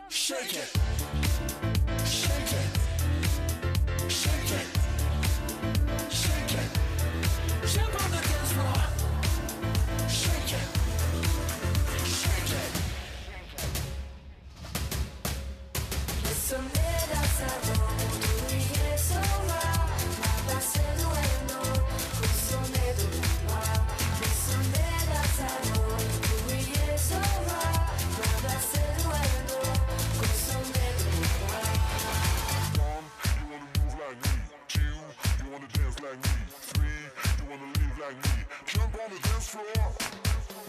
Shake it, shake it, shake it, shake it. Jump on the dance floor. Shake it, shake it. Jump on the dance floor.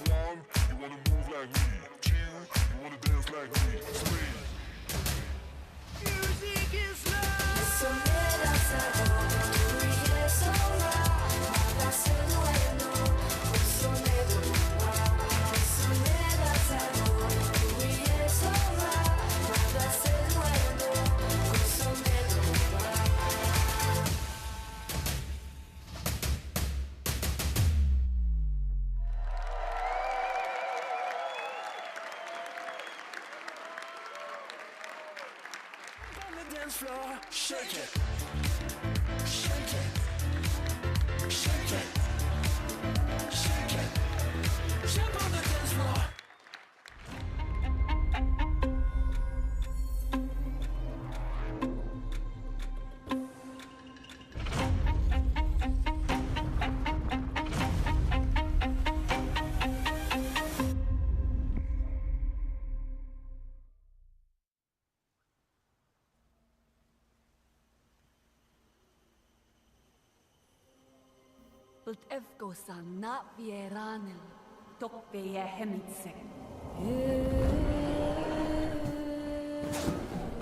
One, you wanna move like me. Two, you wanna dance like me. Three. Music is love. Dance floor, shake it, shake it, shake it, shake it. Jump on the dance floor.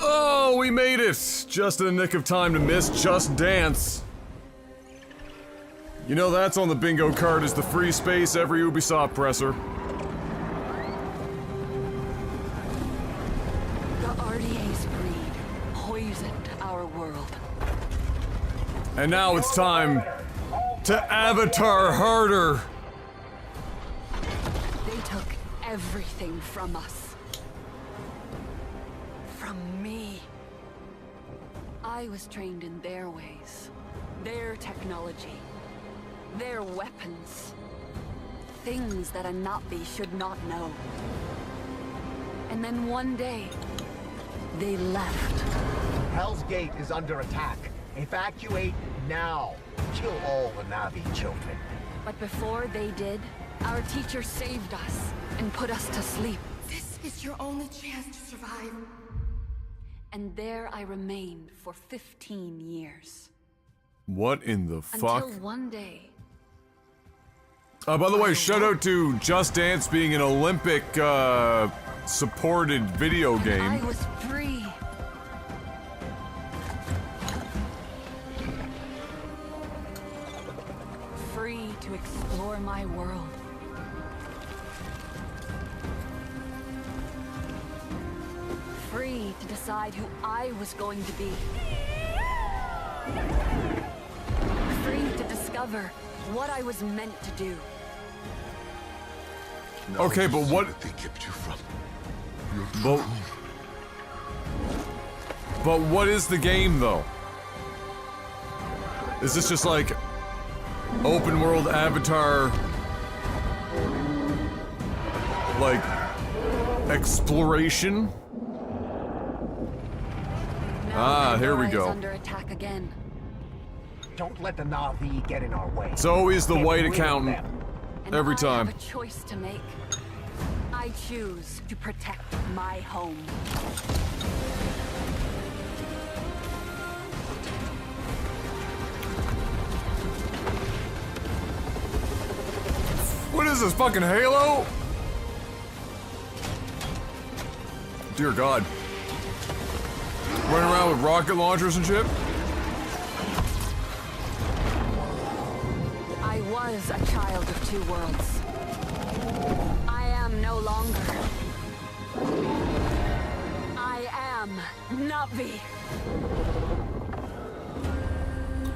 Oh, we made it! Just in the nick of time to miss Just Dance. You know that's on the bingo card as the free space every Ubisoft presser. The RDA's greed poisoned our world. And now it's time to avatar harder. They took everything from us. From me. I was trained in their ways, their technology, their weapons. Things that a Navi should not know. And then one day, they left. Hell's Gate is under attack. Evacuate now. Kill all the Navi children. But before they did, our teacher saved us and put us to sleep. This is your only chance to survive. And there I remained for 15 years. What in the fuck? Until one day. By the way, shout out to Just Dance being an Olympic, supported video game. I was free. Free to explore my world. Free to decide who I was going to be. Free to discover what I was meant to do. Okay, but what they kept you from? But what is the game though? Is this just like open world Avatar, like exploration? Now here we Pandora is go. under attack again. Don't let the Navi get in our way. It's always the Get white rid of accountant. them. And Every time. I have a choice to make. I choose to protect my home. What is this, fucking Halo? Dear God. Running around with rocket launchers and shit? was a child of two worlds. I am no longer. I am Navi.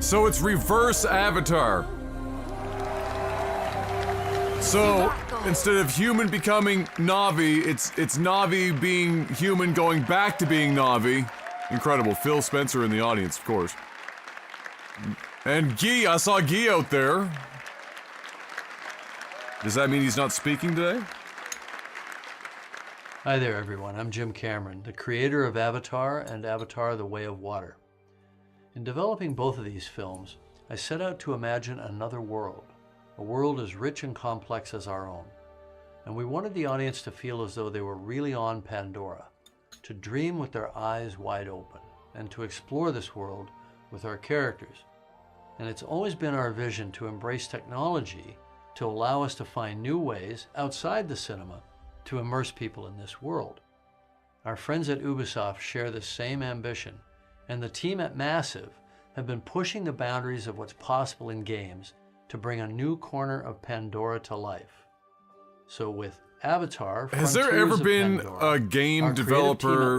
So it's reverse Avatar. So instead of human becoming Navi, it's Navi being human going back to being Navi. Incredible. Phil Spencer in the audience, of course. And Guy, I saw Guy out there. Does that mean he's not speaking today? Hi there, everyone. I'm Jim Cameron, the creator of Avatar and Avatar: The Way of Water. In developing both of these films, I set out to imagine another world, a world as rich and complex as our own. And we wanted the audience to feel as though they were really on Pandora, to dream with their eyes wide open, and to explore this world with our characters. And it's always been our vision to embrace technology to allow us to find new ways outside the cinema to immerse people in this world. Our friends at Ubisoft share this same ambition, and the team at Massive have been pushing the boundaries of what's possible in games to bring a new corner of Pandora to life. So with Avatar, has there ever been a game developer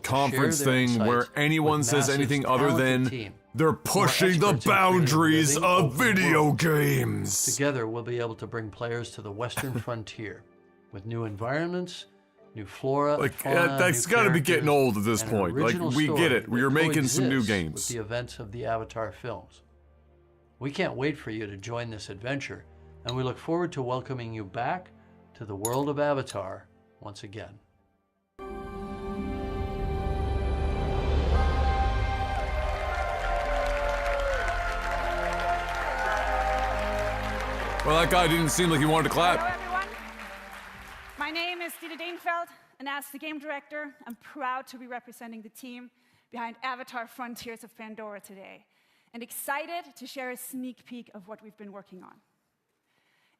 conference thing where anyone says anything other than they're pushing the boundaries of video games? Together, we'll be able to bring players to the Western frontier with new environments, new flora, like fauna, that's new got to be getting old at this and an point. Like original we get it. story You're that making some new coexists games. with the events of the Avatar films. We can't wait for you to join this adventure, and we look forward to welcoming you back to the world of Avatar once again. Well, that guy didn't seem like he wanted to clap. Hello, everyone. My name is Dieter Dienfeld, and as the game director, I'm proud to be representing the team behind Avatar: Frontiers of Pandora today, and excited to share a sneak peek of what we've been working on.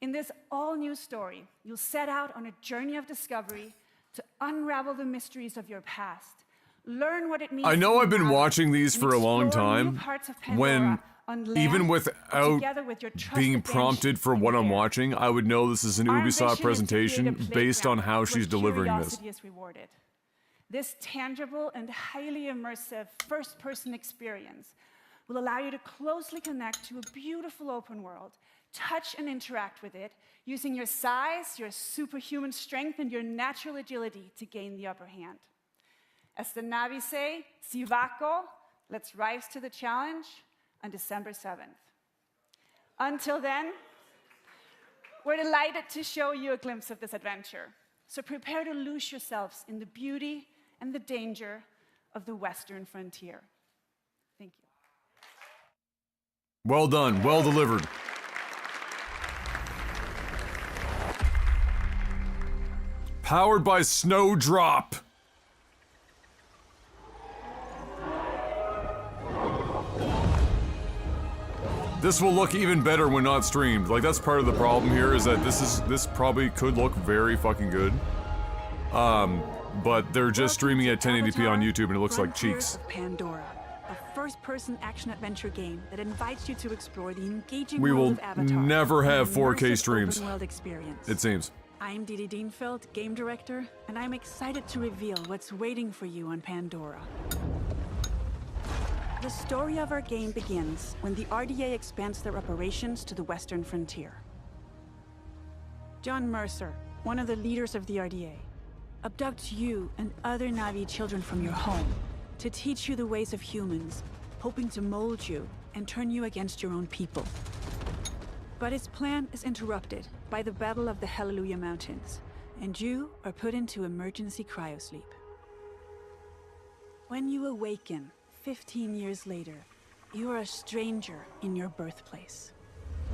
In this all-new story, you'll set out on a journey of discovery to unravel the mysteries of your past, learn what it means. I know to I've been Navi, watching these and for a long explore new time, parts of Pandora when on land, even without together with your trusted being bench prompted for in what the I'm air. watching, I would know this is an Our Ubisoft ambition is to presentation create a based on playground how where she's delivering this. curiosity is rewarded. This tangible and highly immersive first-person experience will allow you to closely connect to a beautiful open world, touch and interact with it, using your size, your superhuman strength, and your natural agility to gain the upper hand. As the Navi say, Sivako, let's rise to the challenge on December 7th. Until then, we're delighted to show you a glimpse of this adventure. So prepare to lose yourselves in the beauty and the danger of the Western frontier. Thank you. Well done, well delivered. Powered by Snowdrop. This will look even better when not streamed. Like, that's part of the problem here, is that this probably could look very fucking good. But they're just streaming at 1080p on YouTube and it looks like cheeks. Of Pandora, a first-person action-adventure game that invites you to explore the engaging We world will of Avatar. never have an 4K immersive streams, open-world experience. it seems. I'm Didi Dienfeld, game director, and I'm excited to reveal what's waiting for you on Pandora. The story of our game begins when the RDA expands their operations to the Western frontier. John Mercer, one of the leaders of the RDA, abducts you and other Navi children from your home to teach you the ways of humans, hoping to mold you and turn you against your own people. But his plan is interrupted by the Battle of the Hallelujah Mountains, and you are put into emergency cryosleep. When you awaken, 15 years later, you are a stranger in your birthplace.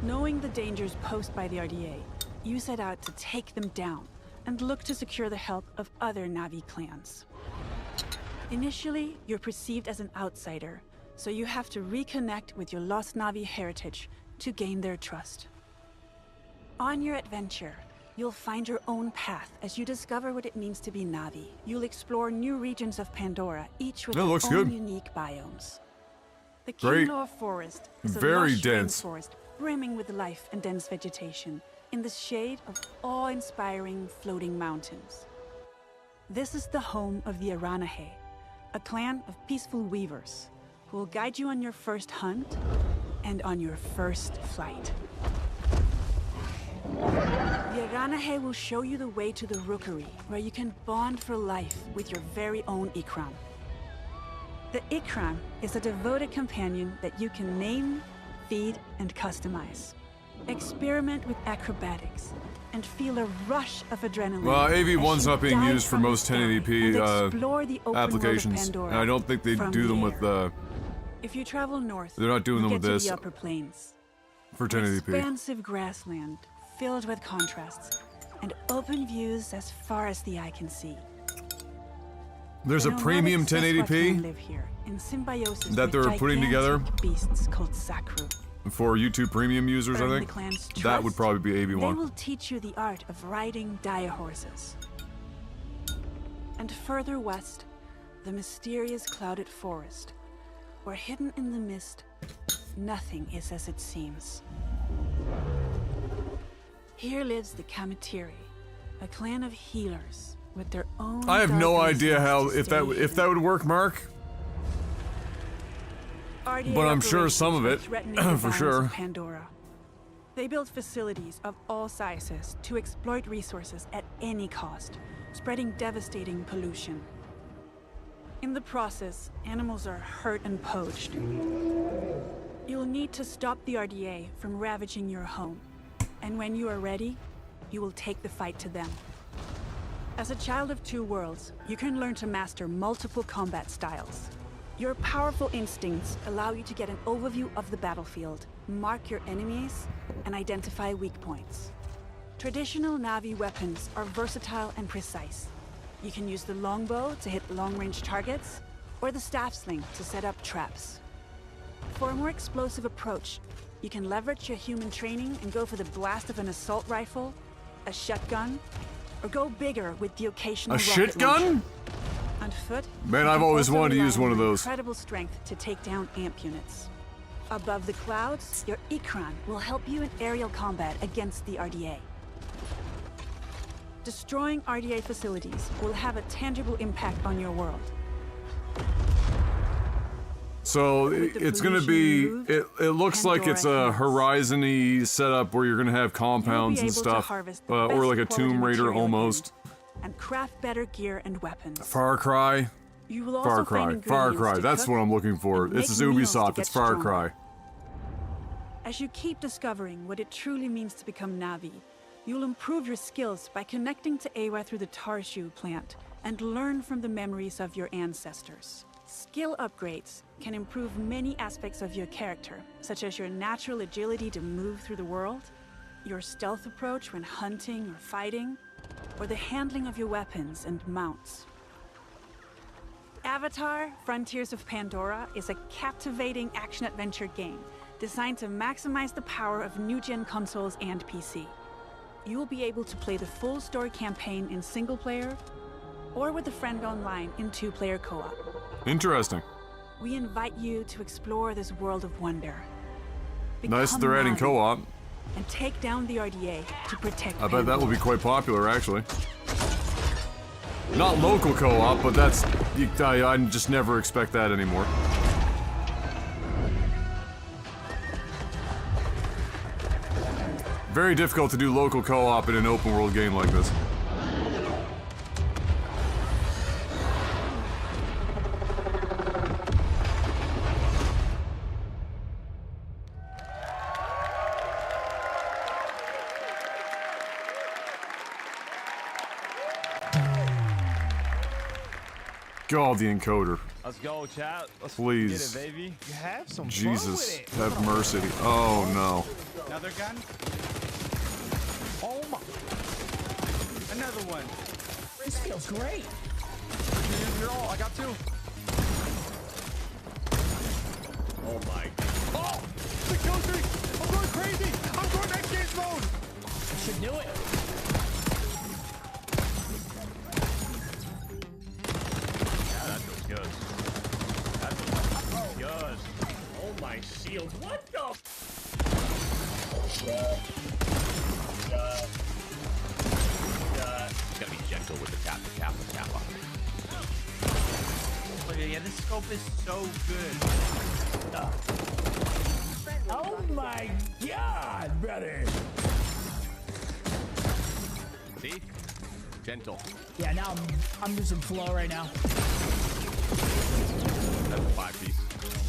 Knowing the dangers posed by the RDA, you set out to take them down and look to secure the help of other Navi clans. Initially, you're perceived as an outsider, so you have to reconnect with your lost Navi heritage to gain their trust. On your adventure, you'll find your own path as you discover what it means to be Navi. You'll explore new regions of Pandora, each with That their looks own good. unique biomes. The Great. Kinlaw Forest is a Very lush dense. rainforest brimming with life and dense vegetation in the shade of awe-inspiring floating mountains. This is the home of the Aranahe, a clan of peaceful weavers who will guide you on your first hunt and on your first flight. The Aranahe will show you the way to the rookery, where you can bond for life with your very own Ikram. The Ikram is a devoted companion that you can name, feed, and customize. Experiment with acrobatics and feel a rush of adrenaline. Well, AV1's as you not being dive used for from the most sky 1080p and explore the open world of applications. Pandora And I don't think they from do the them air. with If you travel north, they're not doing you them get with to this the upper plains. for An 1080p. expansive grassland filled with contrasts and open views as far as the eye can see. There's a The premium nomadic Sasquatch 1080p live here in symbiosis that with they're putting together gigantic beasts called Sakru. for YouTube Premium users, I Earn the think. clan's That would trust. probably be They AV1. will teach you the art of riding dire horses. And further west, the mysterious clouded forest, where hidden in the mist, nothing is as it seems. Here lives the Kamatiri, a clan of healers with their own. I have no dark idea reasons how to if that stay if that hidden. would work, Mark. RDA But I'm sure operations some of are it, threatening the for balance sure. of Pandora. They build facilities of all sizes to exploit resources at any cost, spreading devastating pollution. In the process, animals are hurt and poached. You'll need to stop the RDA from ravaging your home. And when you are ready, you will take the fight to them. As a child of two worlds, you can learn to master multiple combat styles. Your powerful instincts allow you to get an overview of the battlefield, mark your enemies, and identify weak points. Traditional Na'vi weapons are versatile and precise. You can use the longbow to hit long-range targets, or the staff sling to set up traps. For a more explosive approach, you can leverage your human training and go for the blast of an assault rifle, a shotgun, or go bigger with the occasional A rocket shit gun? launcher. On foot, Man, you I've can always also wanted to rely use on one of your those. incredible strength to take down amp units. Above the clouds, your Ikran will help you in aerial combat against the RDA. Destroying RDA facilities will have a tangible impact on your world. So With the it's gonna pollution be. removed, It looks like it's a Pandora heals. Horizon-y setup where you're gonna have compounds You'll be and able to stuff, harvest the or best like a quality Tomb Raider material almost. again, and craft better gear and weapons. Far Cry. You will also Far find Cry. Far ingredients Cry. to That's cook what I'm looking for. and This make is meals to Ubisoft. get It's Far stronger. Cry. As you keep discovering what it truly means to become Na'vi, you'll improve your skills by connecting to Awa through the Tarshu plant and learn from the memories of your ancestors. Skill upgrades can improve many aspects of your character, such as your natural agility to move through the world, your stealth approach when hunting or fighting, or the handling of your weapons and mounts. Avatar: Frontiers of Pandora is a captivating action-adventure game designed to maximize the power of new-gen consoles and PC. You will be able to play the full story campaign in single-player or with a friend online in two-player co-op. Interesting. We invite you to explore this world of wonder. Nice Become they're adding Na'vi co-op. and take down the RDA to protect I bet that will Pandora. be quite popular, actually. Not local co-op, but that's... I just never expect that anymore. Very difficult to do local co-op in an open world game like this. God, the encoder. Let's go, chat. Let's Please. get it, baby. You have some Jesus, fun with it. have mercy. Oh no. Another gun? Oh my. Another one. This feels great. You're all. I got two. Oh my. Oh! The kill streak! I'm going crazy! I'm going next game's mode! Should do it. Yeah, that feels good. That feels good. Oh my shields. What the? Gotta be gentle with the tap, the tap, the tap on. Yeah, this scope is so good. Oh my god, brother! See? Gentle. Yeah, now I'm losing flow right now. That's a 5-piece.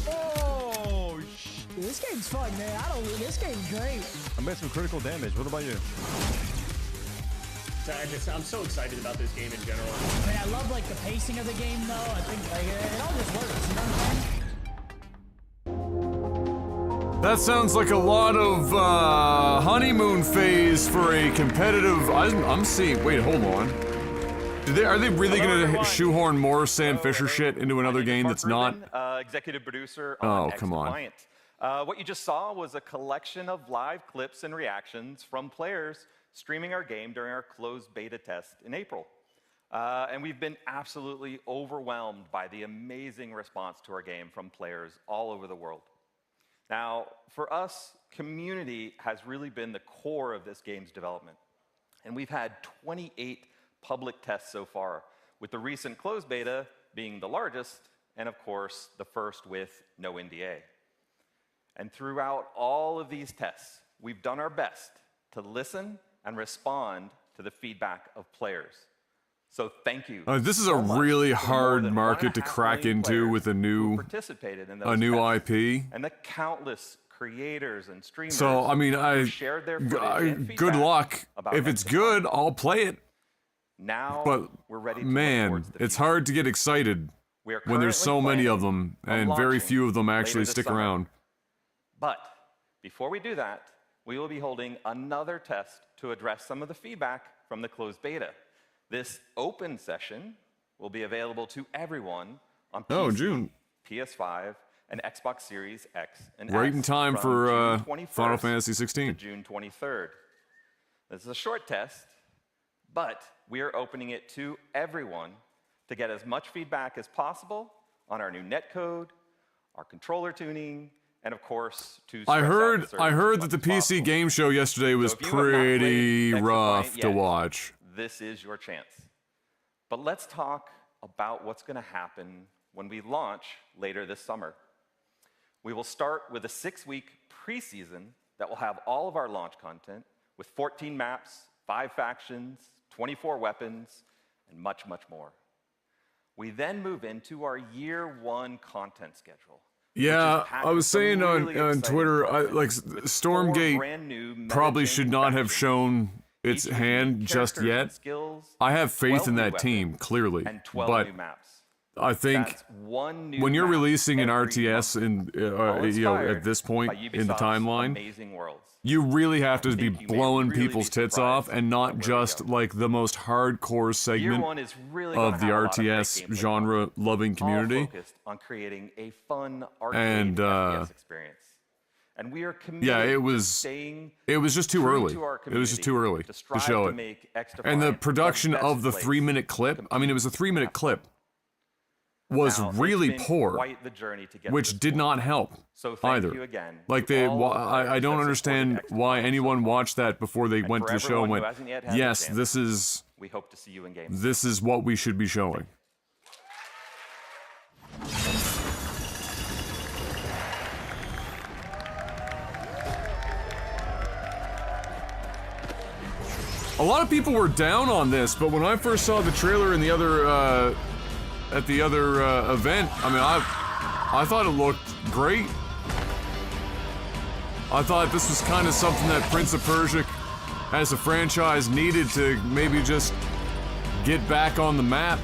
Oh, Dude, this game's fun, man. This game's great. I made some critical damage. What about you? I'm so excited about this game in general. I mean, I love like the pacing of the game, though. I think like it all just works. You know what I'm saying? That sounds like a lot of honeymoon phase for a competitive. I'm seeing. Wait, hold on. Are they really gonna shoehorn more Sam Fisher shit into another game that's not? Executive producer on come on. X-Defiant. What you just saw was a collection of live clips and reactions from players streaming our game during our closed beta test in April. And we've been absolutely overwhelmed by the amazing response to our game from players all over the world. Now, for us, community has really been the core of this game's development. And we've had 28 public tests so far, with the recent closed beta being the largest, and of course, the first with no NDA. And throughout all of these tests, we've done our best to listen and respond to the feedback of players. So thank you. This is a really hard market to crack into with a new IP. And the countless creators and streamers So I mean, who shared their footage and good feedback luck. about If it's X-Defiant. good, I'll play it. Now But we're ready to man, look towards the it's future. hard to get excited We are when there's so currently many of planning them, on and very launching few of them later actually this stick summer. around. But before we do that, we will be holding another test to address some of the feedback from the closed beta. This open session will be available to everyone on PC, June. PS5, and Xbox Series X and Right S in time from for June 21st Final Fantasy to 16. June 23rd. This is a short test, but we are opening it to everyone to get as much feedback as possible on our new netcode, our controller tuning, and of course, to I stress out heard the servers that as the much as PC possible. game show yesterday was So if you have not played pretty X-Defiant rough to yet, watch. This is your chance. But let's talk about what's going to happen when we launch later this summer. We will start with a 6-week preseason that will have all of our launch content with 14 maps, 5 factions, 24 weapons, and much, much more. We then move into our year 1 content schedule. Yeah, I was saying really on exciting Twitter, content like with 4 Stormgate brand new probably should meta-changing not have factions, shown its each with hand unique just characters and yet. skills, I have faith 12 in new that team, weapons, clearly, and 12 but new maps. I think That's one new when you're map releasing an every RTS month, in all at inspired this point by in the Ubisoft's timeline, Amazing Worlds. you really have to be think you may blowing really people's be tits off surprised and not at where we just go. like the most hardcore Year segment 1 is really of gonna the have a lot of great RTS gameplay genre loving all community. focused on creating a fun arcade And, FPS experience. And we are committed Yeah, it to was staying just too true early. to our It was just community too early to strive show to it. make And the X-Defiant production best of the place 3-minute clip, I mean, it was a 3-minute clip, was Now, it's really been poor, quite the journey to get to which this did point. not help So thank either. you again Like to all the players I don't that understand supported why X-Defiant so anyone far. watched that before they And went for to the show and everyone who went, hasn't yet had the yes, chance, this is we hope to see you in game. this is what we should be showing. A lot of people were down on this, but when I first saw the trailer in the other at the other event, I mean, I thought it looked great. I thought this was kind of something that Prince of Persia as a franchise needed to maybe just get back on the map.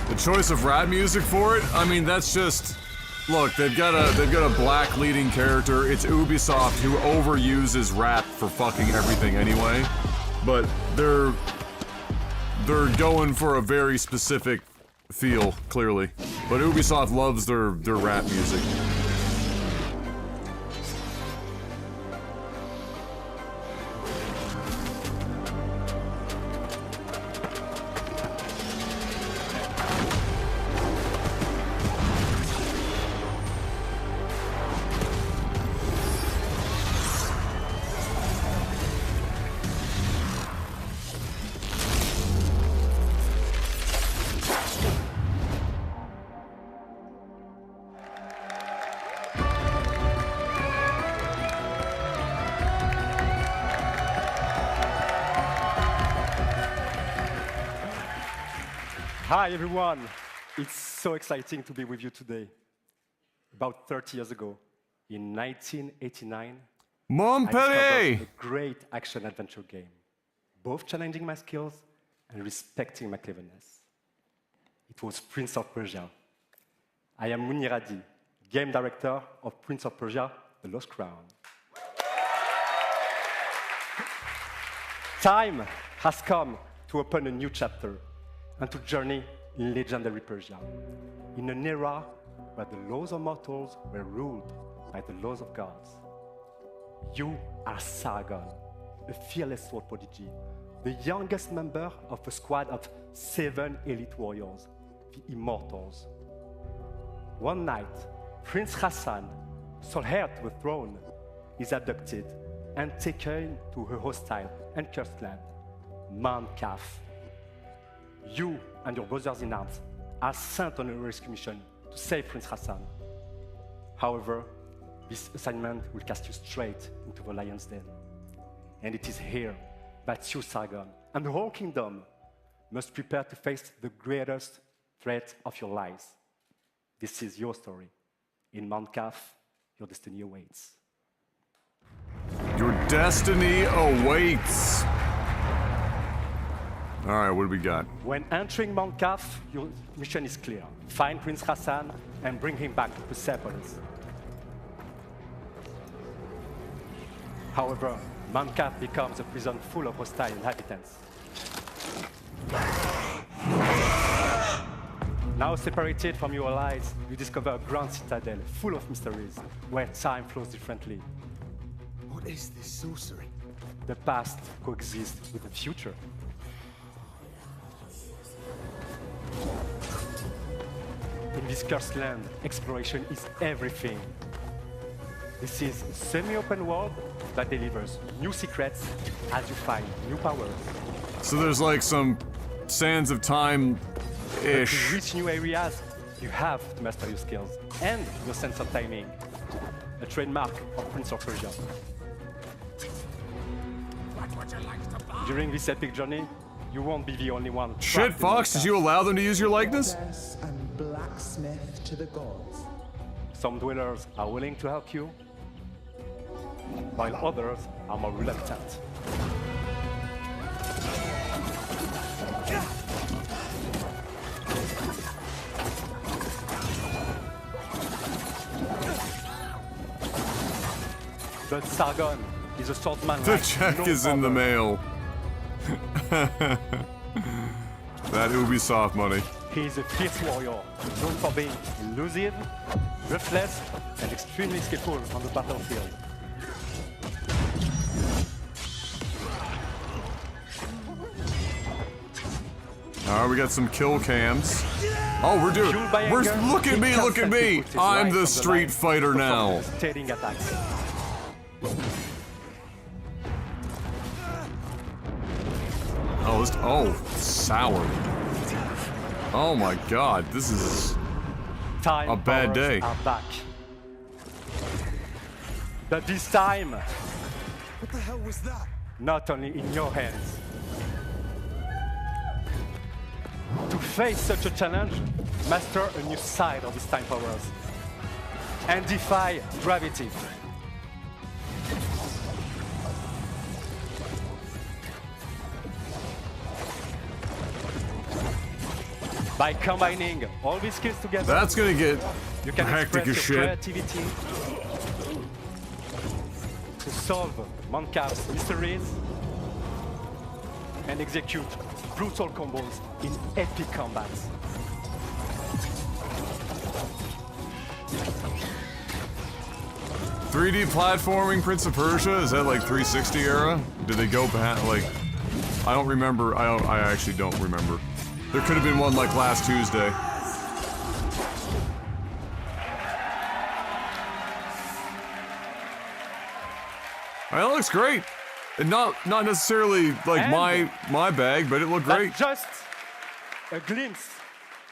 The choice of rap music for it, I mean, that's just Look, they've got a black leading character. It's Ubisoft, who overuses rap for fucking everything anyway. But they're going for a very specific feel, clearly. But Ubisoft loves their rap music. Hi everyone, it's so exciting to be with you today. About 30 years ago, in 1989, Montpellier! I discovered a great action-adventure game, both challenging my skills and respecting my cleverness. It was Prince of Persia. I am Muniradi, game director of Prince of Persia, The Lost Crown. Time has come to open a new chapter and to journey in legendary Persia, in an era where the laws of mortals were ruled by the laws of gods. You are Sargon, a fearless sword prodigy, the youngest member of a squad of 7 elite warriors, the Immortals. One night, Prince Hassan, sole heir to the throne, is abducted and taken to a hostile and cursed land, Mount Kaf. You and your brothers-in-arms are sent on a rescue mission to save Prince Hassan. However, this assignment will cast you straight into the lion's den. And it is here that you, Sargon, and the whole kingdom must prepare to face the greatest threat of your lives. This is your story. In Mount Kaf, your destiny awaits. Your destiny awaits. All right, what do we got? When entering Mount Kaf, your mission is clear. Find Prince Hassan and bring him back to Persepolis. However, Mount Kaf becomes a prison full of hostile inhabitants. Now separated from your allies, you discover a grand citadel full of mysteries, where time flows differently. What is this sorcery? The past coexists with the future. In this cursed land, exploration is everything. This is a semi-open world that delivers new secrets as you find new powers. So there's like some Sands of Time-ish. To reach new areas, you have to master your skills and your sense of timing. A trademark of Prince of Persia. During this epic journey, you won't be the only one. Shit, Fox, did you allow them to use your likeness? And blacksmith to the gods. Some dwellers are willing to help you, while others are more reluctant. But Sargon is a swordsman. The check is in the mail. That Ubisoft money. He is a fierce warrior, known for being elusive, ruthless, and extremely skillful on the battlefield. Alright, we got some kill cams. Oh, look at me! I'm the Street Fighter now. Attacks. Oh, sour. Oh my god, this is a bad day. Are back. But this time, What the hell was that? not only in your hands. To face such a challenge, master a new side of these time powers and defy gravity. By combining all these skills together, That's gonna get you can hectic express as your shit. creativity to solve Mancap's mysteries and execute brutal combos in epic combats. "3D platforming Prince of Persia? Is that like 360 era? Did they go back, like... I don't remember. I actually don't remember. There could have been one like last Tuesday. It looks great. And not necessarily like my bag, but it looked great. That's just a glimpse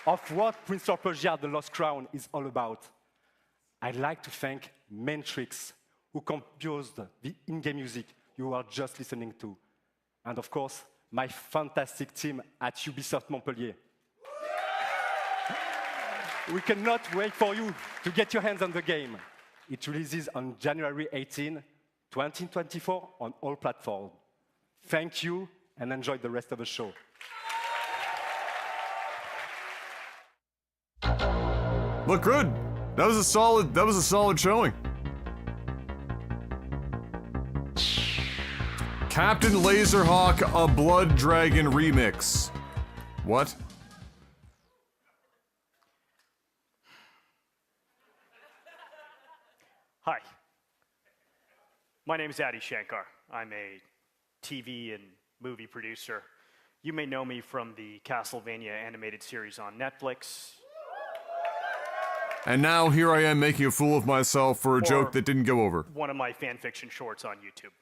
of what Prince of Persia: The Lost Crown is all about. I'd like to thank Matrix, who composed the in-game music you are just listening to. And of course, my fantastic team at Ubisoft Montpellier. We cannot wait for you to get your hands on the game. It releases on January 18, 2024 on all platforms. Thank you and enjoy the rest of the show. Look good. That was a solid showing. Captain Laserhawk, a Blood Dragon remix. What? Hi. My name is Adi Shankar. I'm a TV and movie producer. You may know me from the Castlevania animated series on Netflix. And now here I am making a fool of myself for a joke that didn't go over. One of my fan fiction shorts on YouTube.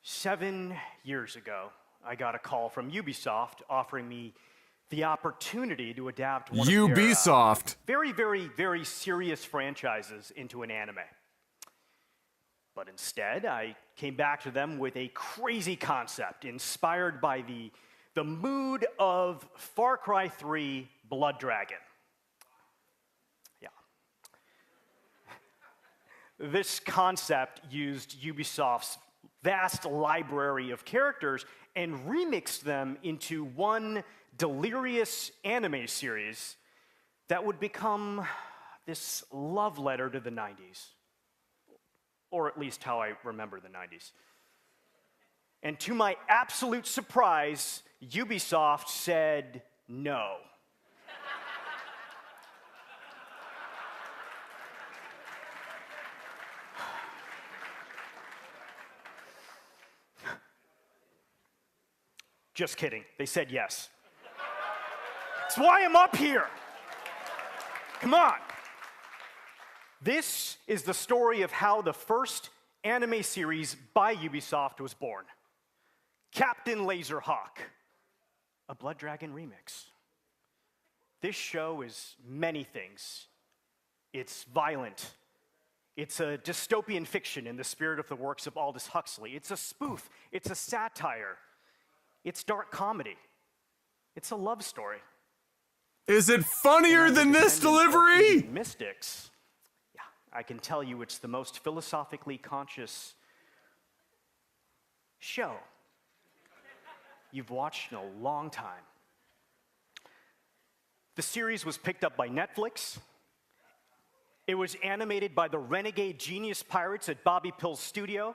7 years ago, I got a call from Ubisoft offering me the opportunity to adapt one of their very, very, very serious franchises into an anime. But instead, I came back to them with a crazy concept inspired by the mood of Far Cry 3 Blood Dragon. Yeah. This concept used Ubisoft's vast library of characters and remixed them into one delirious anime series that would become this love letter to the 90s. Or at least how I remember the 90s. And to my absolute surprise, Ubisoft said no. Just kidding. They said yes. That's why I'm up here. Come on. This is the story of how the first anime series by Ubisoft was born. Captain Laserhawk, a Blood Dragon remix. This show is many things. It's violent. It's a dystopian fiction in the spirit of the works of Aldous Huxley. It's a spoof. It's a satire. It's dark comedy. It's a love story. Is it funnier than this delivery? Mystics. Yeah, I can tell you it's the most philosophically conscious show you've watched in a long time. The series was picked up by Netflix. It was animated by the renegade genius pirates at Bobby Pill's studio.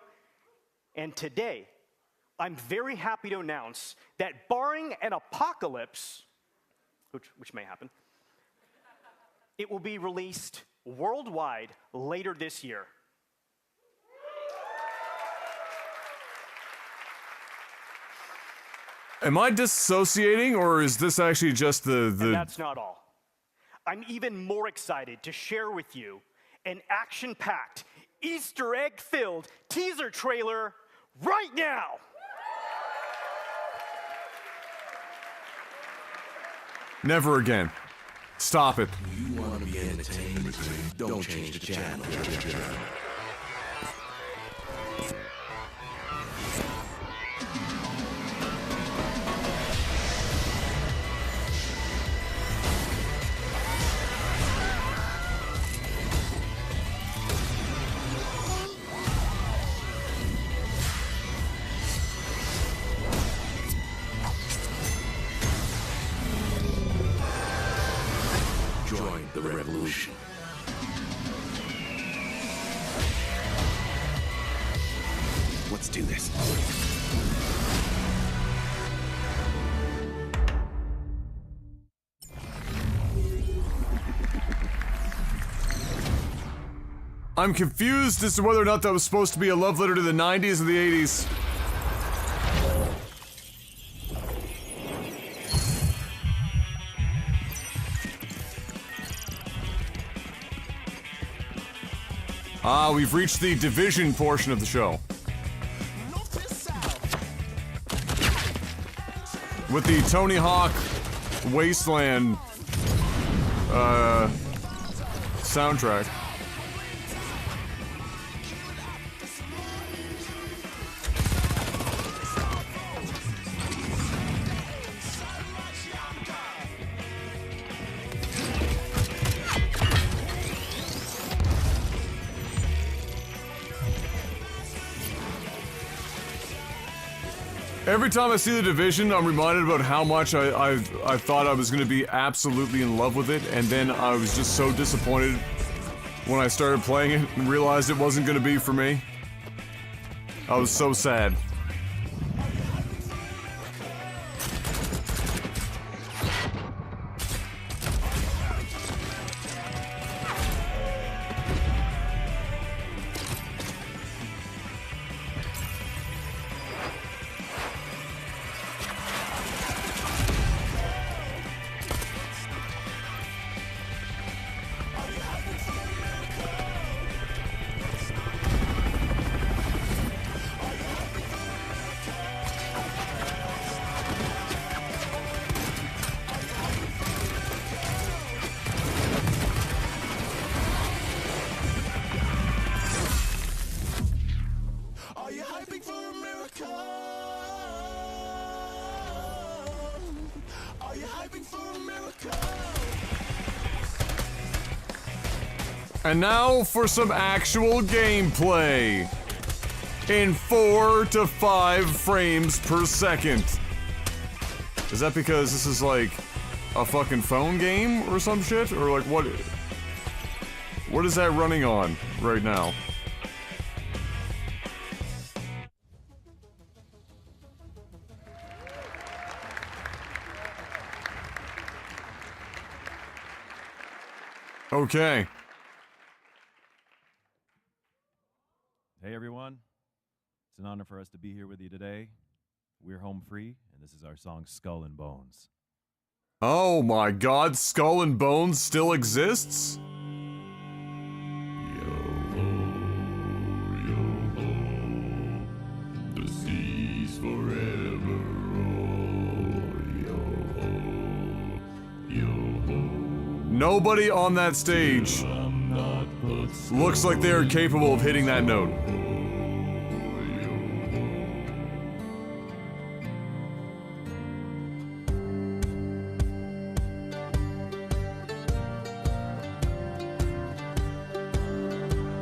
And today, I'm very happy to announce that barring an apocalypse, which may happen, it will be released worldwide later this year. Am I dissociating, or is this actually just the... And that's not all. I'm even more excited to share with you an action-packed, Easter egg-filled teaser trailer right now. Never again. Stop it. You want to be entertained? Don't change the channel. join the revolution. Let's do this. I'm confused as to whether or not that was supposed to be a love letter to the 90s or the 80s. Ah, we've reached the Division portion of the show. With the Tony Hawk Wasteland soundtrack. Every time I see the Division, I'm reminded about how much I thought I was going to be absolutely in love with it, and then I was just so disappointed when I started playing it and realized it wasn't going to be for me. I was so sad. And now for some actual gameplay. In 4 to 5 frames per second. Is that because this is like a fucking phone game or some shit? Or like what? What is that running on right now? Okay. Hey everyone, it's an honor for us to be here with you today. We're Home Free, and this is our song Skull and Bones. Oh my god, Skull and Bones still exists? The seas forever roll. Yo-ho, yo-ho. Nobody on that stage looks like they are capable of hitting that note.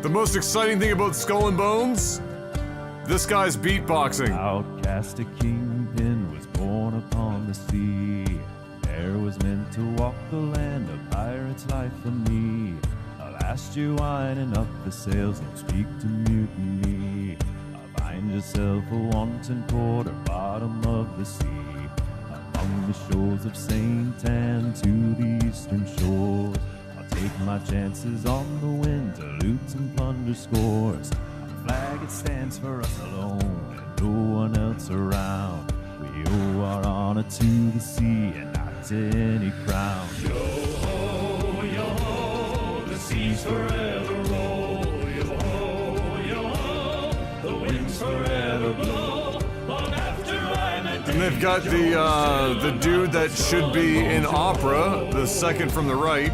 The most exciting thing about Skull and Bones? This guy's beatboxing. Outcast a kingpin was born upon the sea. There was meant to walk the land, a pirate's life for me. Alas, you're winding up the sails and speak to mutiny. Find yourself a wanton quarter, bottom of the sea. Among the shores of St. Anne to the eastern shores. I'll take my chances on the wind to loot and plunder scores. A flag, it stands for us alone and no one else around. We owe our honor to the sea and not to any crown. Yo-ho, yo-ho, the seas forever roll. Yo-ho, yo-ho, the winds forever blow. Long after I'm a And they've got the dude that should be in opera, the second from the right.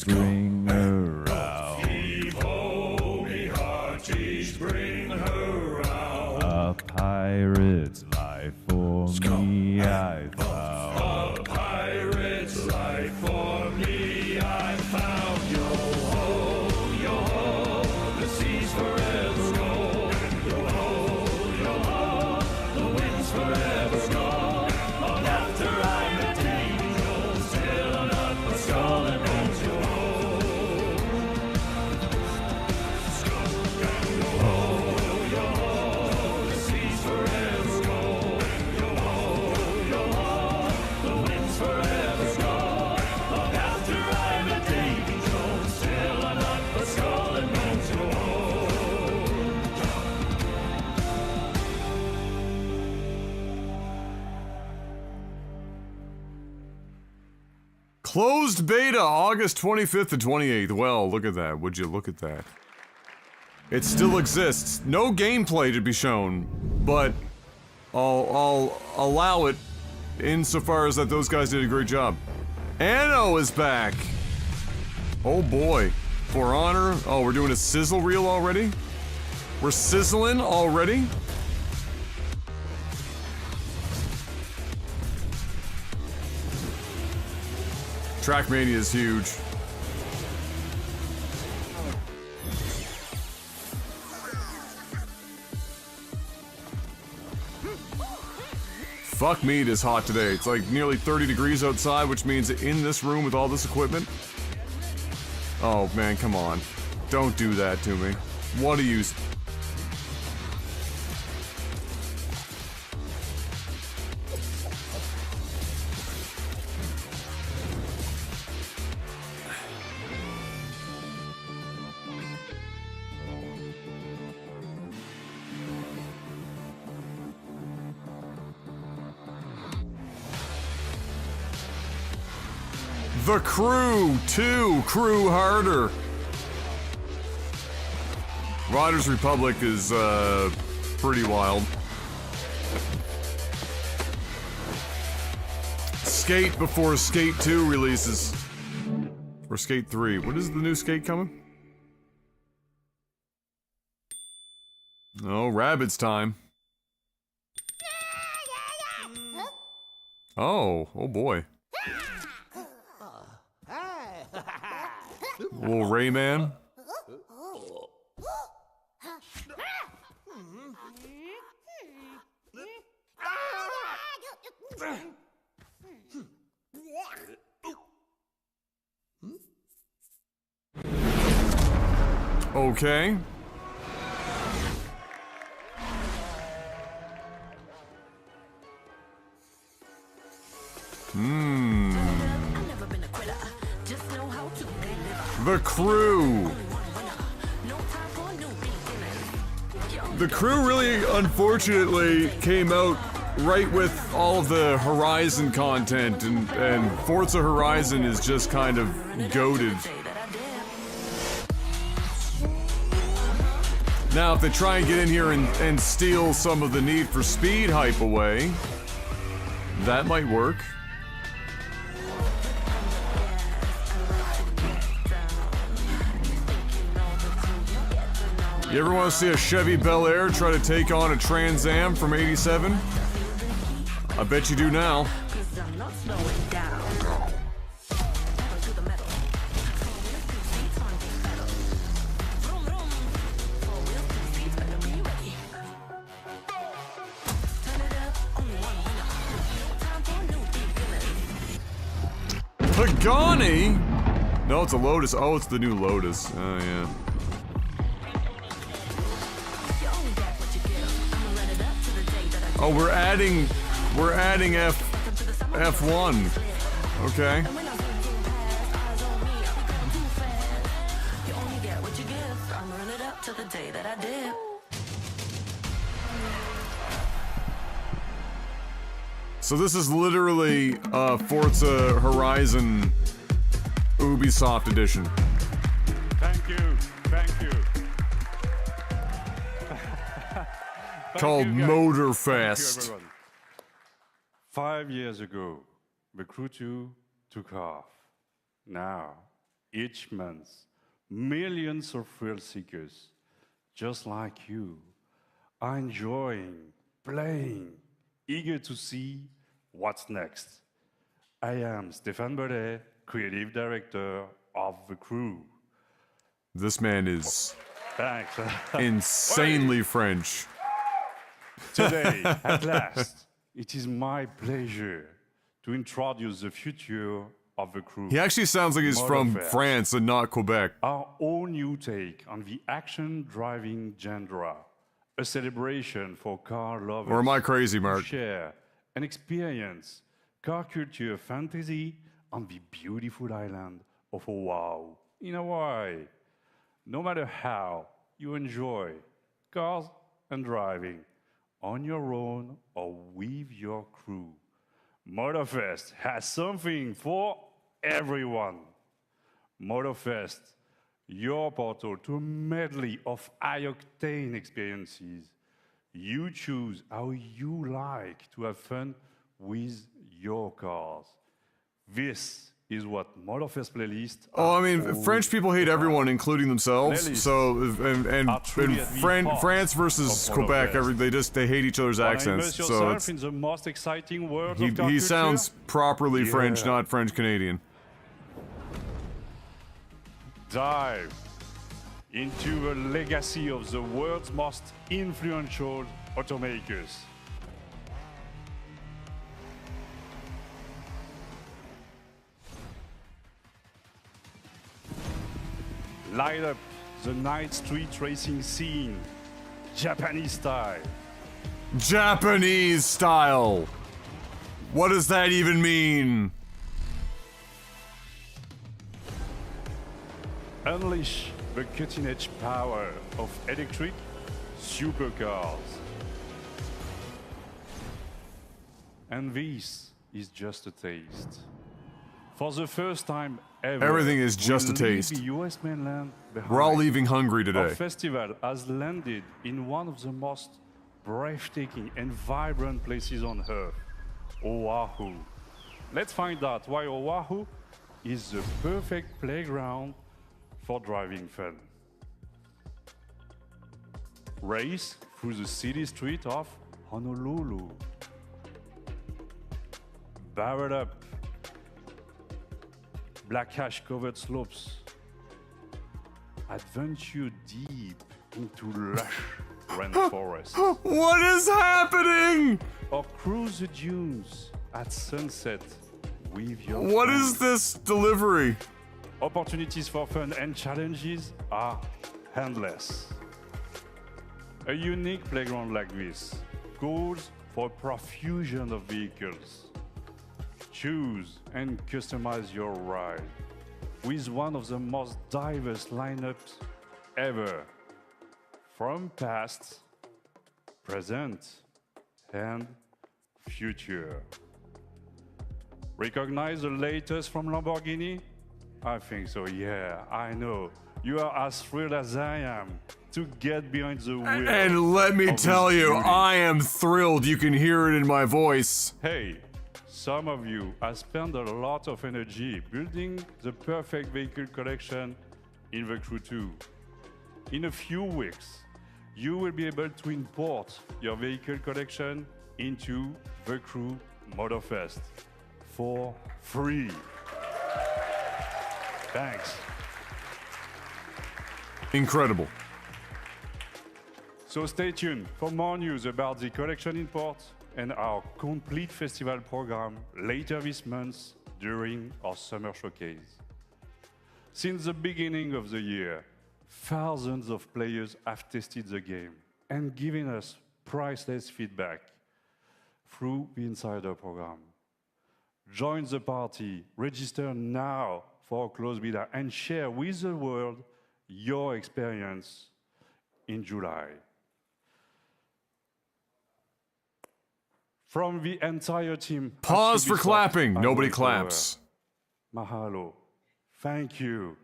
Bring her out. Heave-ho, me hearties, bring her out. A pirate's life for me I found. A pirate's life for me I found. Yo-ho, yo-ho, the seas forever roll. Yo-ho, yo-ho, the winds forever go. Closed beta, August 25th to 28th. Well, look at that. Would you look at that? It still exists. No gameplay to be shown, but I'll allow it insofar as that those guys did a great job. Anno is back. Oh boy. For Honor. Oh, we're doing a sizzle reel already? We're sizzling already? Trackmania is huge. Fuck me, it is hot today. It's like nearly 30 degrees outside, which means in this room with all this equipment. Oh man, come on. Don't do that to me. What are you... The Crew 2, Crew Harder. Riders Republic is, pretty wild. Skate before Skate 2 releases. Or Skate 3. When is the new Skate coming? Oh, Rabbids time. Oh boy. Little Rayman. Okay. The Crew. The Crew really, unfortunately, came out right with all of the Horizon content, and Forza Horizon is just kind of goated. Now, if they try and get in here and steal some of the Need for Speed hype away, that might work. You ever want to see a Chevy Bel Air try to take on a Trans Am from '87? I bet you do now. Pagani? No, it's a Lotus. Oh, it's the new Lotus. Oh, yeah. Oh, we're adding F1. Okay. So this is literally Forza Horizon Ubisoft edition. Thank you. Called Motorfest. 5 years ago, the Crew 2 took off. Now, each month, millions of thrill seekers, just like you, are enjoying, playing, eager to see what's next. I am Stéphane Bellet, creative director of the Crew. This man is Thanks. insanely French. Today, at last, it is my pleasure to introduce the future of the Crew. He actually sounds like he's from Motorfest, France and not Quebec. our own new take on the action-driving genre, a celebration for car lovers. Or am I crazy, to Mark? share and experience car culture fantasy on the beautiful island of Oahu in Hawaii. No matter how you enjoy cars and driving, on your own or with your crew, Motorfest has something for everyone. Motorfest, your portal to a medley of high-octane experiences. You choose how you like to have fun with your cars. This is what Motorfest playlists Oh, are I mean, all French people hate about. everyone, including themselves. Playlists So, and are truly at the heart France versus of Quebec, Motorfest. they hate each other's Wanna accents. immerse So yourself it's, in the most exciting world of car he culture? sounds properly French, Yeah. not French Canadian. Dive into the legacy of the world's most influential automakers. Light up the night street racing scene, Japanese style. Japanese style. What does that even mean? Unleash the cutting-edge power of electric supercars. And this is just a taste. For the first time ever, Everything is just we a leave taste. the US mainland behind. We're all leaving hungry Our today. festival has landed in one of the most breathtaking and vibrant places on Earth, Oahu. Let's find out why Oahu is the perfect playground for driving fun. Race through the city street of Honolulu. Barreled up black ash-covered slopes. Adventure deep into lush rainforests. What is happening? Or cruise the dunes at sunset with your What friends. is this delivery? Opportunities for fun and challenges are endless. A unique playground like this calls for a profusion of vehicles. Choose and customize your ride with one of the most diverse lineups ever, from past, present, and future. Recognize the latest from Lamborghini? I think so, yeah, I know. You are as thrilled as I am to get behind the wheel. And let me of tell this you, beauty. I am thrilled. You can hear it in my voice. Hey, some of you have spent a lot of energy building the perfect vehicle collection in the Crew 2. In a few weeks, you will be able to import your vehicle collection into the Crew Motorfest for free. Thanks. Incredible. So stay tuned for more news about the collection import and our complete festival program later this month during our summer showcase. Since the beginning of the year, thousands of players have tested the game and given us priceless feedback through the Insider program. Join the party, register now for a closed beta, and share with the world your experience in July. From the entire team. at Pause for Ubisoft, clapping. I Nobody want to, claps. Mahalo. Thank you.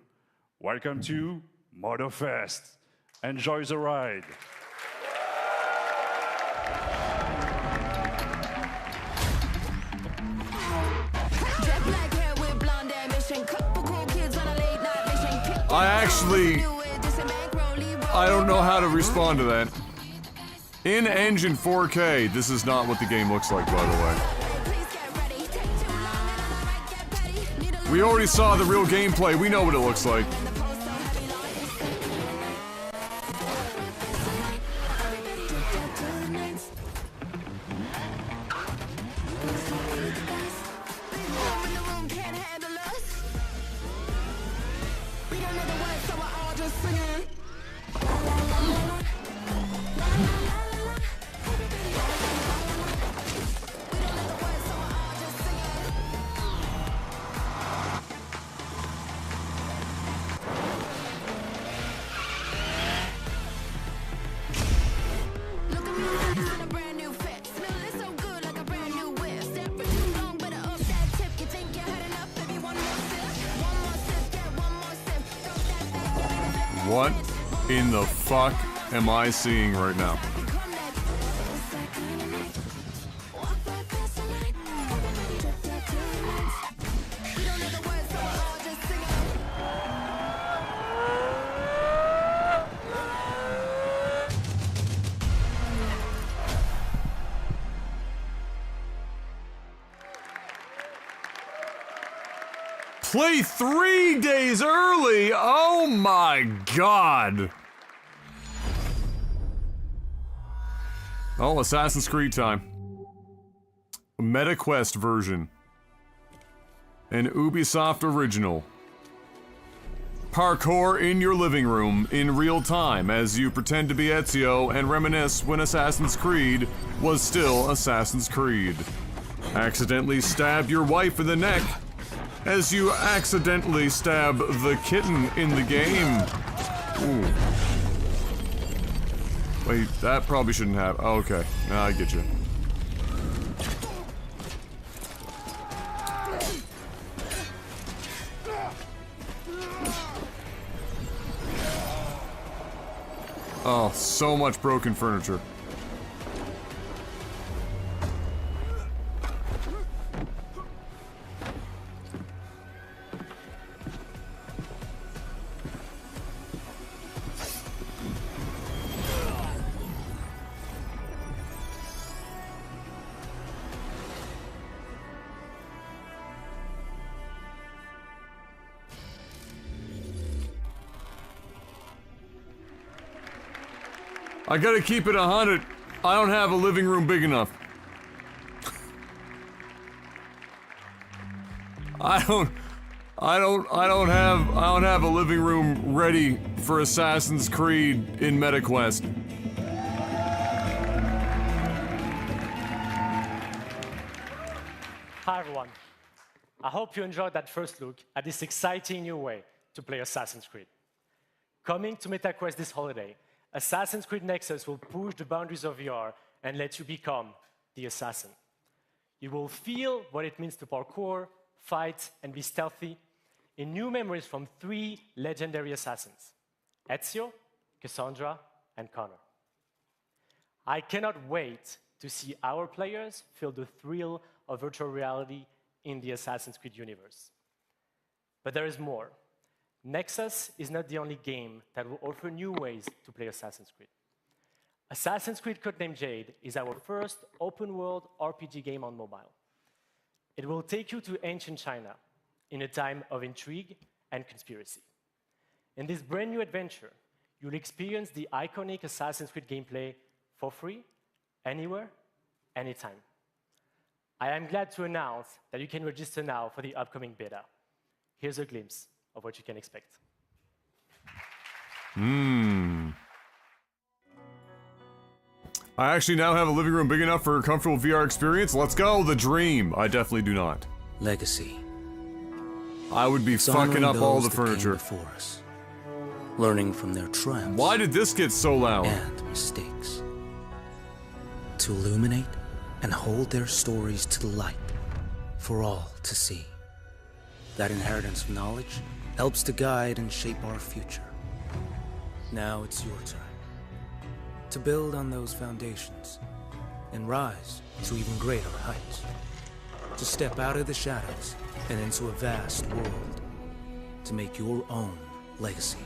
Welcome to Motorfest. Enjoy the ride. I don't know how to respond to that. In engine 4K, this is not what the game looks like, by the way. We already saw the real gameplay. We know what it looks like. What in the fuck am I seeing right now? Play 3 days early! Oh my god! Oh, Assassin's Creed time. MetaQuest version. An Ubisoft original. Parkour in your living room in real time as you pretend to be Ezio and reminisce when Assassin's Creed was still Assassin's Creed. Accidentally stab your wife in the neck as you accidentally stab the kitten in the game. Ooh. Wait, that probably shouldn't happen. Oh, okay, now I get you. Oh, so much broken furniture. I gotta keep it 100. I don't have a living room big enough. I don't have a living room ready for Assassin's Creed in MetaQuest. Hi everyone. I hope you enjoyed that first look at this exciting new way to play Assassin's Creed. Coming to MetaQuest this holiday, Assassin's Creed Nexus will push the boundaries of VR and let you become the assassin. You will feel what it means to parkour, fight, and be stealthy in new memories from 3 legendary assassins, Ezio, Cassandra, and Connor. I cannot wait to see our players feel the thrill of virtual reality in the Assassin's Creed universe. But there is more. Nexus is not the only game that will offer new ways to play Assassin's Creed. Assassin's Creed Codename Jade is our first open-world RPG game on mobile. It will take you to ancient China in a time of intrigue and conspiracy. In this brand new adventure, you'll experience the iconic Assassin's Creed gameplay for free, anywhere, anytime. I am glad to announce that you can register now for the upcoming beta. Here's a glimpse of what you can expect. I actually now have a living room big enough for a comfortable VR experience. Let's go, the dream. I definitely do not. Legacy. I would be fucking up all the furniture. Before us, learning from their triumphs. Why did this get so loud? And mistakes. To illuminate and hold their stories to the light for all to see. That inheritance of knowledge helps to guide and shape our future. Now it's your turn to build on those foundations and rise to even greater heights. To step out of the shadows and into a vast world. To make your own legacy.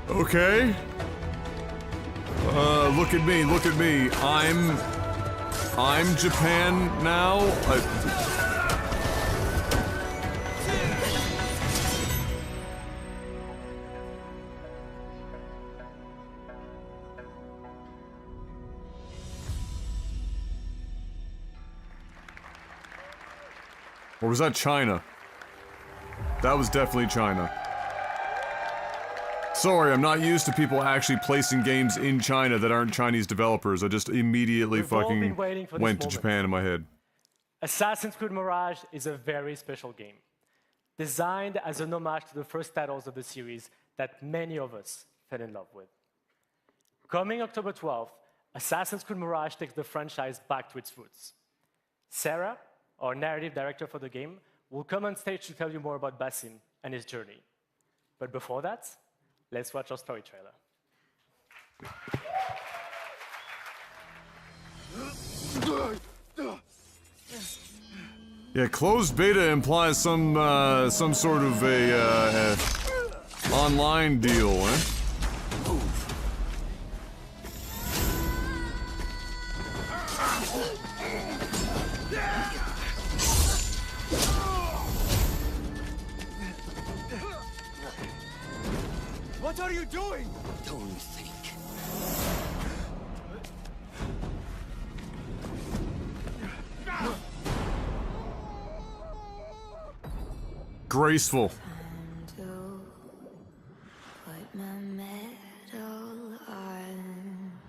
Okay. Look at me, look at me. I'm Japan now. Or was that China? That was definitely China. Sorry, I'm not used to people actually placing games in China that aren't Chinese developers. I just immediately fucking went to Japan in my head. Assassin's Creed Mirage is a very special game, designed as an homage to the first titles of the series that many of us fell in love with. Coming October 12th, Assassin's Creed Mirage takes the franchise back to its roots. Sarah, our narrative director for the game, will come on stage to tell you more about Basim and his journey. But before that, let's watch our story trailer. Yeah, closed beta implies some sort of a online deal, eh? What are you doing? Don't think. Graceful.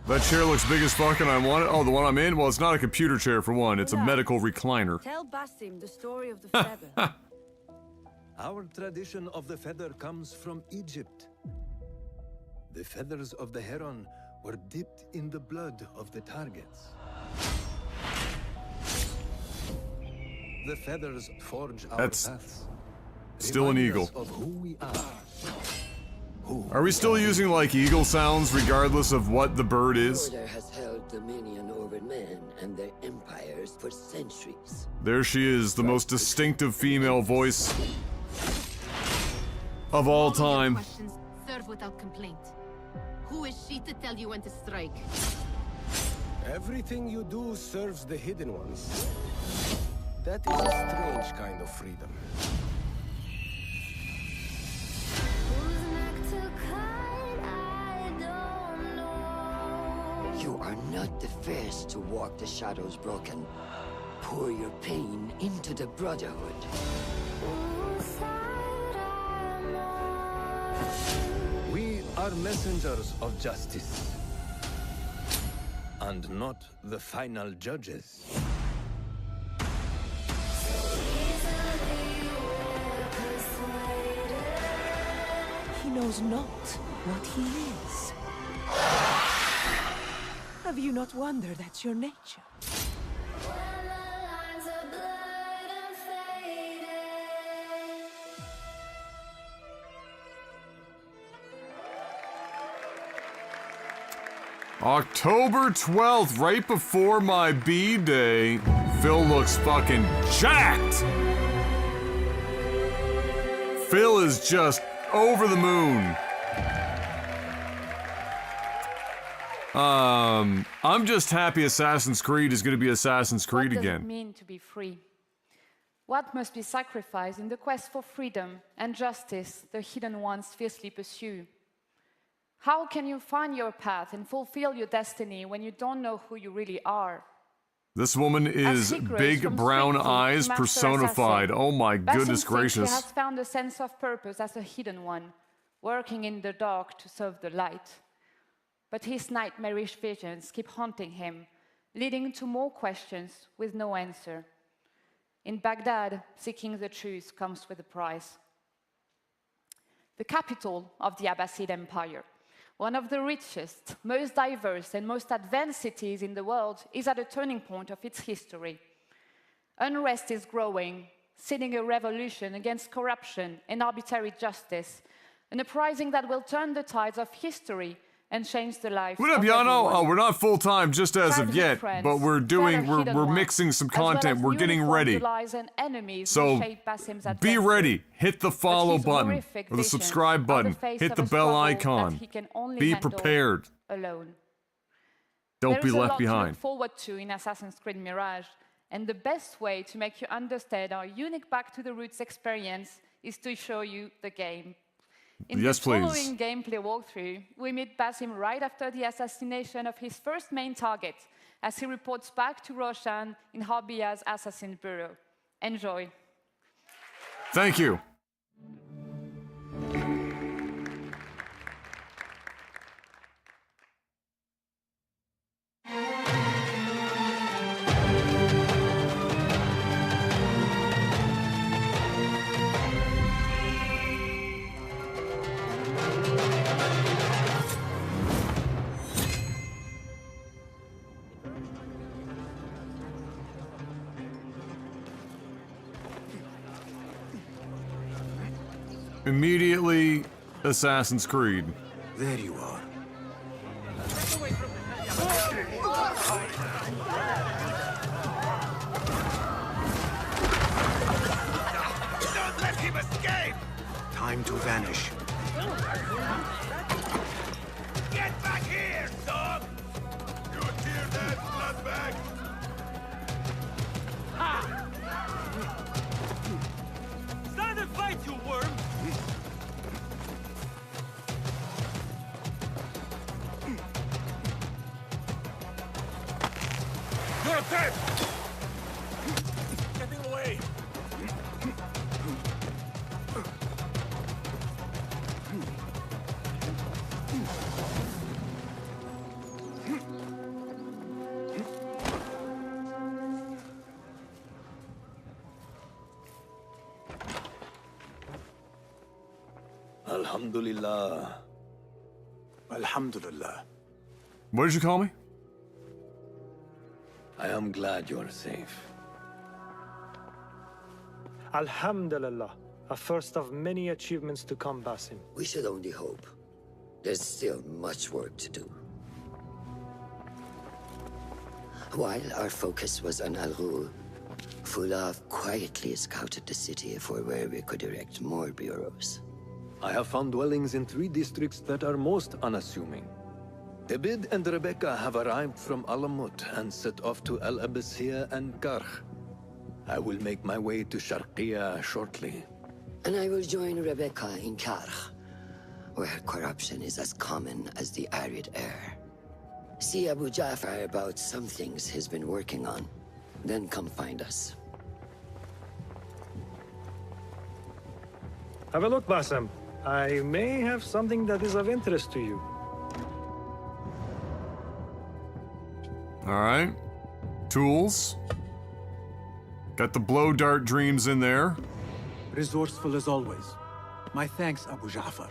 That chair looks big as fuck and I want it. Oh, the one I'm in? Well, it's not a computer chair for one. It's a medical recliner. Tell Basim the story of the feather. Our tradition of the feather comes from Egypt. The feathers of the heron were dipped in the blood of the targets. The feathers forge our paths. Still an eagle. Of who we are. Are we still using like eagle sounds regardless of what the bird is? Order has held dominion over men and their empires for centuries. There she is, the most distinctive female voice of all time. Questions serve without complaint. Who is she to tell you when to strike? Everything you do serves the hidden ones. That is a strange kind of freedom. You are not the first to walk the shadows broken. Pour your pain into the Brotherhood. We are messengers of justice. And not the final judges. He knows not what he is. Have you not wondered at your nature? October 12th, right before my B-Day. Phil looks fucking jacked! Phil is just over the moon. I'm just happy Assassin's Creed is going to be Assassin's Creed What does again. it mean to be free? What must be sacrificed in the quest for freedom and justice the hidden ones fiercely pursue? How can you find your path and fulfill your destiny when you don't know who you really are? This woman is big brown eyes personified. Oh my goodness gracious. He has found a sense of purpose as a hidden one, working in the dark to serve the light. But his nightmarish visions keep haunting him, leading to more questions with no answer. In Baghdad, seeking the truth comes with a price. The capital of the Abbasid Empire, one of the richest, most diverse, and most advanced cities in the world, is at a turning point of its history. Unrest is growing, seeding a revolution against corruption and arbitrary justice, an uprising that will turn the tides of history and change the life. What up, Yano? Oh, we're not full-time just as of yet, but we're mixing some content. We're getting ready. So be ready. Hit the follow button or the subscribe button. Hit the bell icon. Be prepared. Don't be left behind. There is a lot to look forward to in Assassin's Creed Mirage, and the best way to make you understand our unique Back to the Roots experience is to show you the game. In the following gameplay walkthrough, we meet Basim right after the assassination of his first main target, as he reports back to Roshan in Harbiya's assassin bureau. Enjoy. Thank you. immediately Assassin's Creed. There you are. Don't let him escape! Time to vanish. Get back here, dog! You hear that, bloodbag? Ha! Stand and fight, you worm! You're dead! Getting away! Alhamdulillah. Alhamdulillah. What did you call me? I am glad you're safe. Alhamdulillah. A first of many achievements to come, Basim. We should only hope. There's still much work to do. While our focus was on Al Ghul, Fulaf quietly scouted the city for where we could erect more bureaus. I have found dwellings in 3 districts that are most unassuming. Abid and Rebecca have arrived from Alamut and set off to Al Abyssiya and Karh. I will make my way to Sharqiya shortly. And I will join Rebecca in Karh, where corruption is as common as the arid air. See Abu Ja'far about some things he's been working on. Then come find us. Have a look, Basim. I may have something that is of interest to you. Alright. Tools. Got the blow dart dreams in there. Resourceful as always. My thanks, Abu Ja'far.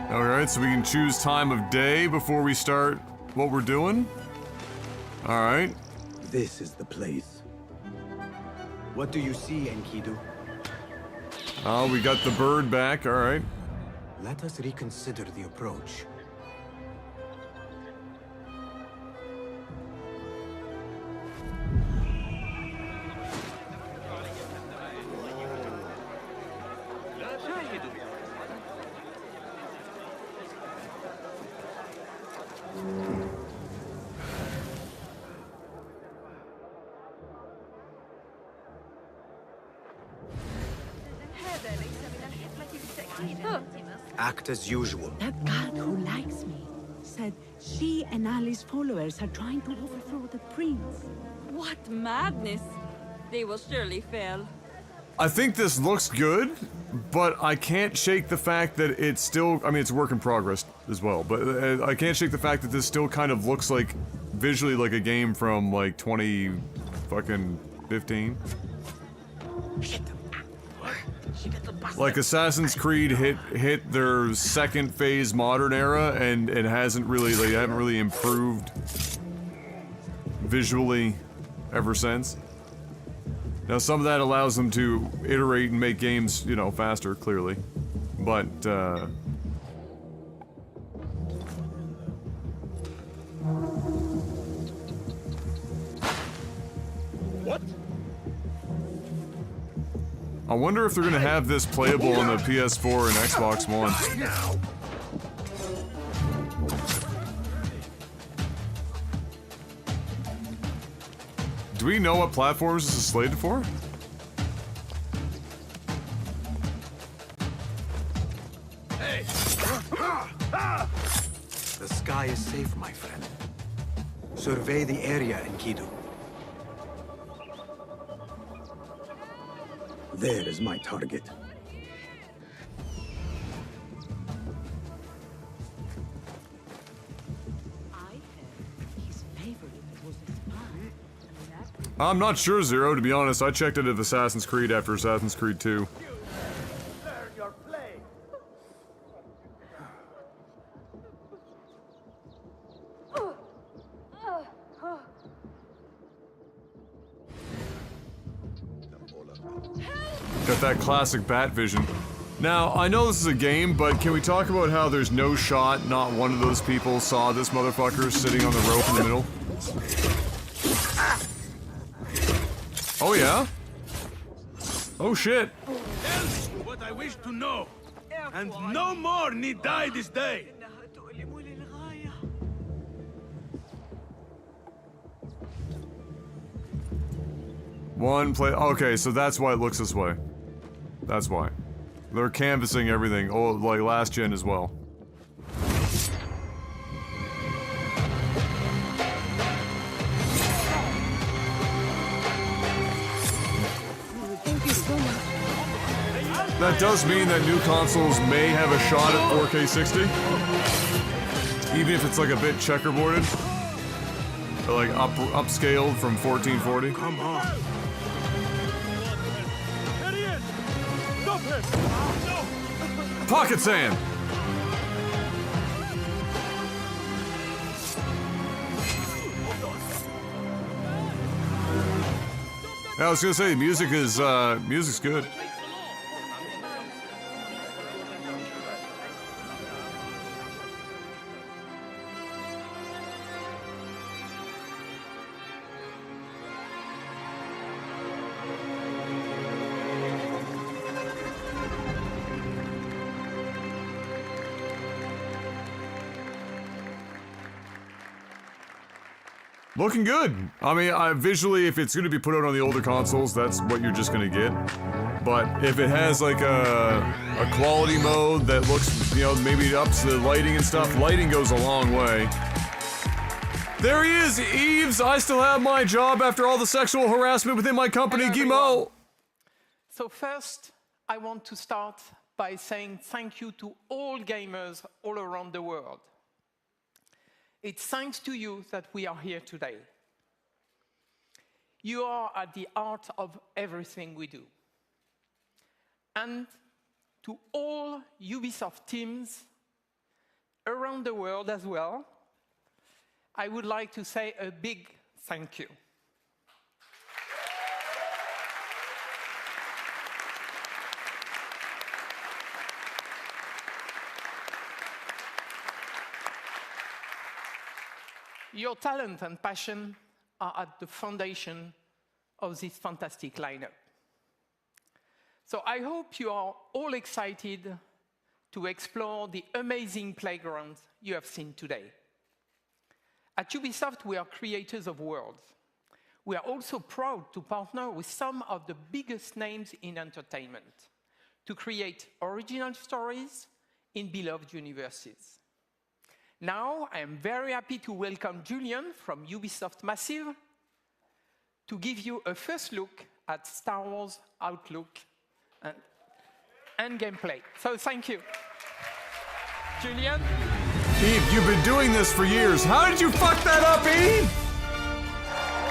Alright, so we can choose time of day before we start what we're doing. Alright. This is the place. What do you see, Enkidu? Oh, we got the bird back, alright. Let us reconsider the approach. Act as usual. That guard who likes me said she and Ali's followers are trying to overthrow the prince. What madness! They will surely fail. I think this looks good, but I can't shake the fact that it's still, I mean, it's a work in progress as well, but I can't shake the fact that this still kind of looks like, visually like a game from like 2015. Like Assassin's Creed hit their second phase modern era and it hasn't really, they haven't really improved visually ever since. Now some of that allows them to iterate and make games, you know, faster, clearly. But, What? I wonder if they're gonna have this playable on the PS4 and Xbox One. Do we know what platforms this is slated for? Hey! The sky is safe, my friend. Survey the area, Enkidu. There is my target. I'm not sure, Zero, to be honest. I checked it at Assassin's Creed after Assassin's Creed 2. Learn your play. Got that classic bat vision. Now, I know this is a game, but can we talk about how there's no shot not one of those people saw this motherfucker sitting on the rope in the middle? Oh, yeah? Oh, shit. Tell me what I wish to know, and no more need die this day. One play. Okay, so that's why it looks this way. That's why. They're canvassing everything. Oh, like last gen as well. That does mean that new consoles may have a shot at 4K 60. Even if it's like a bit checkerboarded. Or like upscaled from 1440. Come on. Idiot! Stop him! Pocket sand! I was gonna say, music's good. Looking good. I mean, visually, if it's going to be put out on the older consoles, that's what you're just going to get. But if it has like a quality mode that looks, you know, maybe it ups the lighting and stuff, lighting goes a long way. There he is, Eves. I still have my job after all the sexual harassment within my company, Guillemot. So first, I want to start by saying thank you to all gamers all around the world. It's thanks to you that we are here today. You are at the heart of everything we do. And to all Ubisoft teams around the world as well, I would like to say a big thank you. Your talent and passion are at the foundation of this fantastic lineup. So I hope you are all excited to explore the amazing playgrounds you have seen today. At Ubisoft, we are creators of worlds. We are also proud to partner with some of the biggest names in entertainment to create original stories in beloved universes. Now, I am very happy to welcome Julian from Ubisoft Massive to give you a first look at Star Wars Outlook and gameplay. So thank you. Julian? Eve, you've been doing this for years. How did you fuck that up, Eve?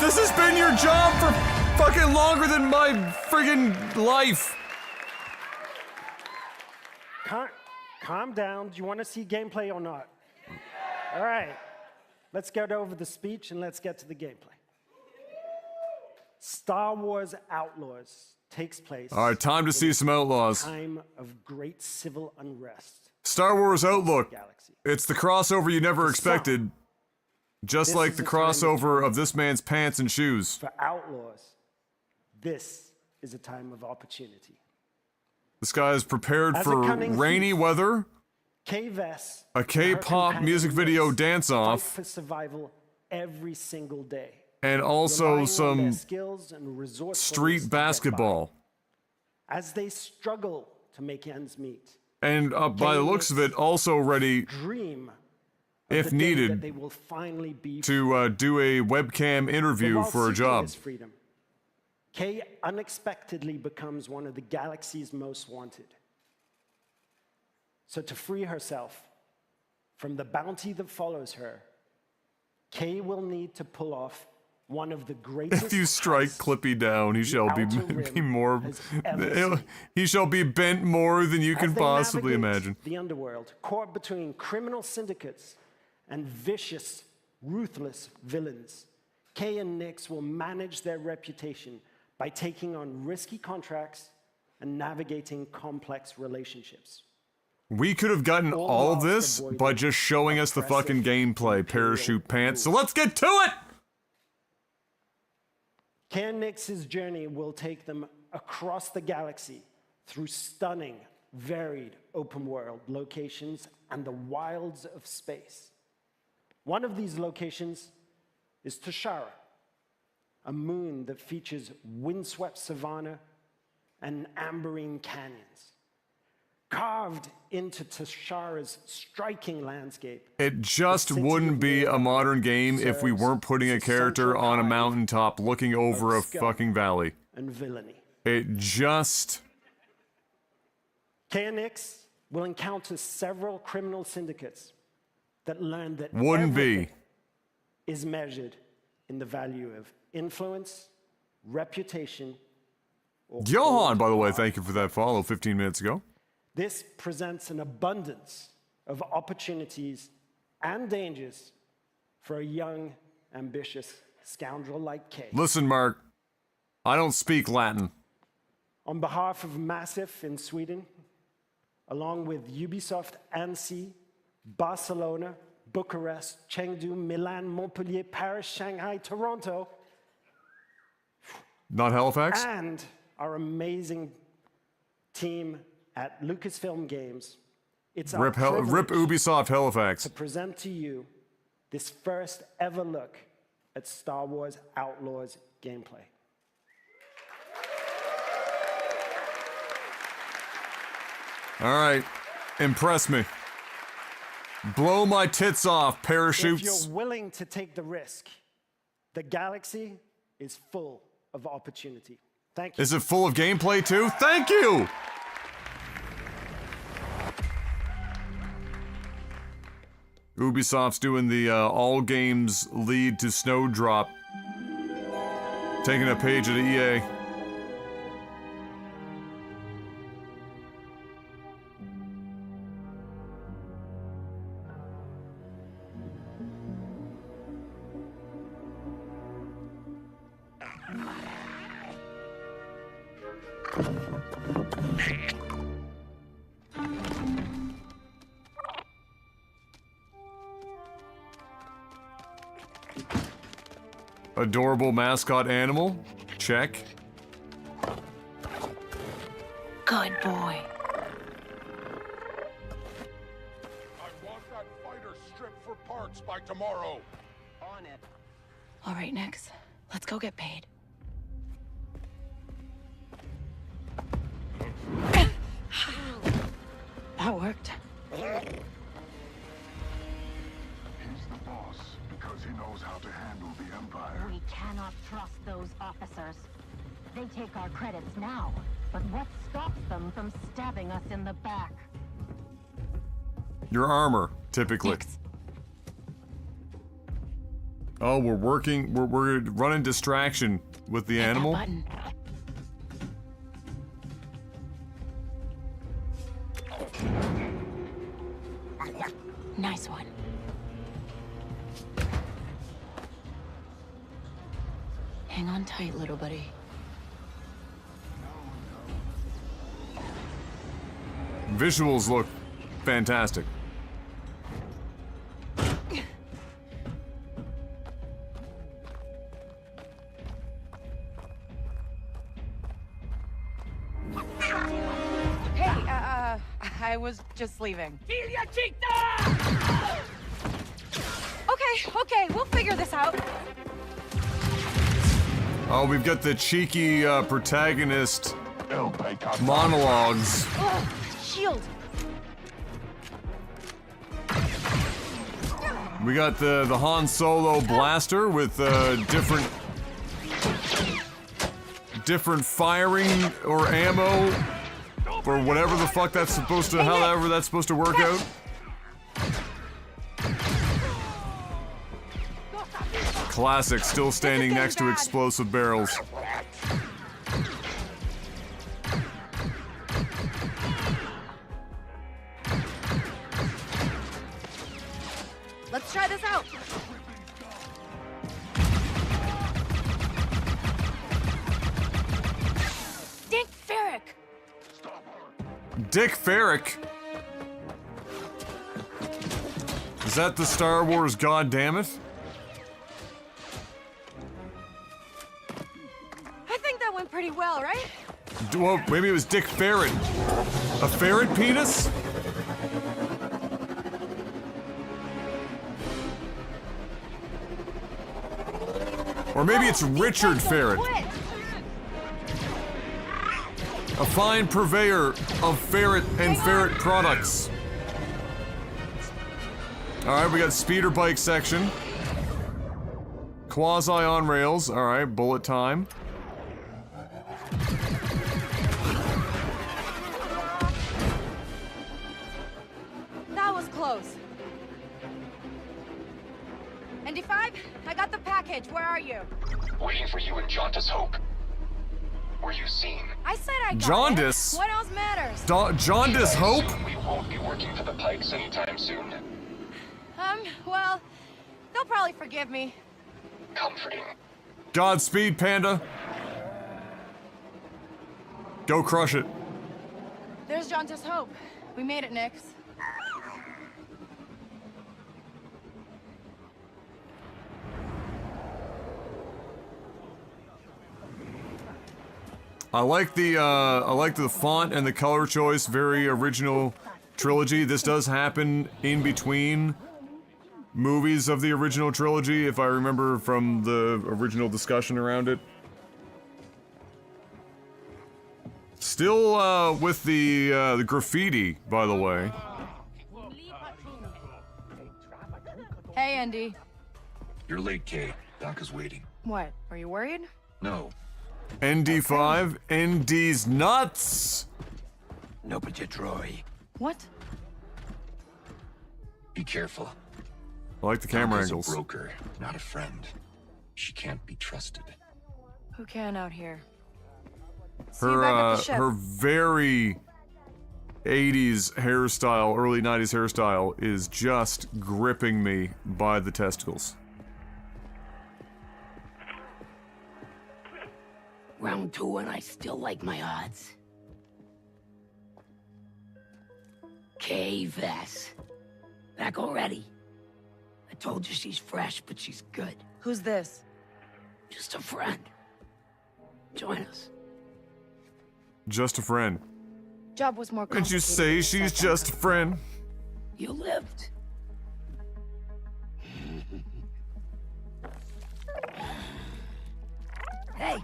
This has been your job for fucking longer than my friggin' life. Calm down. Do you want to see gameplay or not? All right, let's get over the speech and let's get to the gameplay. Star Wars Outlaws takes place. All right, time to see some Outlaws. Time of great civil unrest. Star Wars Outlook. It's the crossover you never expected. Just like the crossover of this man's pants and shoes. For Outlaws, this is a time of opportunity. This guy is prepared for rainy weather. K-Vess, a K-pop music video dance-off, for survival every single day, and also some street basketball. As they struggle to make ends meet, and by the looks of it, also ready, if needed, to do a webcam interview for a job. Kay unexpectedly becomes one of the galaxy's most wanted. So to free herself from the bounty that follows her, Kay will need to pull off one of the greatest. If you strike Clippy down, he shall be more. He shall be bent more than you can possibly imagine. The underworld, caught between criminal syndicates and vicious, ruthless villains, Kay and Nix will manage their reputation by taking on risky contracts and navigating complex relationships. We could have gotten all of this by just showing us the fucking gameplay, parachute pants. So let's get to it! Kay and Nix's journey will take them across the galaxy through stunning, varied open-world locations and the wilds of space. One of these locations is Tashara, a moon that features windswept savanna and amberine canyons. Carved into Tashara's striking landscape. It just wouldn't be a modern game if we weren't putting a character on a mountaintop looking over a fucking valley. And villainy. It just... Kay and Nix will encounter several criminal syndicates that learn that wouldn't everything be is measured in the value of influence, reputation, or Johan, by the way, thank you for that follow 15 minutes ago. This presents an abundance of opportunities and dangers for a young, ambitious scoundrel like Kay. Listen, Mark, I don't speak Latin. On behalf of Massif in Sweden, along with Ubisoft, Annecy, Barcelona, Bucharest, Chengdu, Milan, Montpellier, Paris, Shanghai, Toronto. Not Halifax? And our amazing team at Lucasfilm Games. It's our Rip privilege Ubisoft Halifax. to present to you this first ever look at Star Wars Outlaws gameplay. All right, impress me. Blow my tits off, parachutes. If you're willing to take the risk, the galaxy is full of opportunity. Thank you. Is it full of gameplay too? Thank you! Ubisoft's doing the all games lead to Snowdrop. Taking a page at EA. Adorable mascot animal? Check. Good boy. I want that fighter stripped for parts by tomorrow. On it. All right, Nix. Let's go get paid. That worked. He's the boss because he knows how to handle the Empire. We cannot trust those officers. They take our credits now, but what stops them from stabbing us in the back? Your armor, typically. Oh, we're running distraction with the animal. Button. Nice one. Hang on tight, little buddy. Visuals look fantastic. Hey, I was just leaving. Okay, we'll figure this out. Oh, we've got the cheeky protagonist monologues. Ugh, shield. We got the Han Solo blaster with different firing or ammo or whatever the fuck that's supposed to, however that's supposed to work out. Classic, still standing next to explosive barrels. Let's try this out. Dick Ferrick! Dick Ferrick? Is that the Star Wars goddammit? I think that went pretty well, right? Well, maybe it was Dick Ferret. A ferret penis? Or maybe it's Richard Ferret. A fine purveyor of ferret and ferret products. Alright, we got speeder bike section. Quasi on rails. Alright, bullet time. That was close. ND5, I got the package. Where are you? Waiting for you in Jaundice Hope. Were you seen? I said I got Jaundice? it. What else matters? Jaundice Hope? We won't be working for the Pikes anytime soon. Well, they'll probably forgive me. Comforting. Godspeed, Panda. Go crush it. There's Jaundice Hope. We made it, Nix. I like the font and the color choice, very original trilogy. This does happen in between movies of the original trilogy, if I remember from the original discussion around it. Still with the graffiti, by the way. Hey, Andy. You're late, Kay. Doc is waiting. What? Are you worried? No. ND5, ND's nuts! No petit Troy. What? Be careful. I like the camera Doc is angles. a broker, not a friend. She can't be trusted. Who can out here? See you back at the ship. Her very 80s hairstyle, early 90s hairstyle is just gripping me by the testicles. Round 2 and I still like my odds. K-Vess. Back already. I told you she's fresh, but she's good. Who's this? Just a friend. Join us. Just a friend. Job was more Can't you complicated say than she's that. just a friend? You lived. Hey,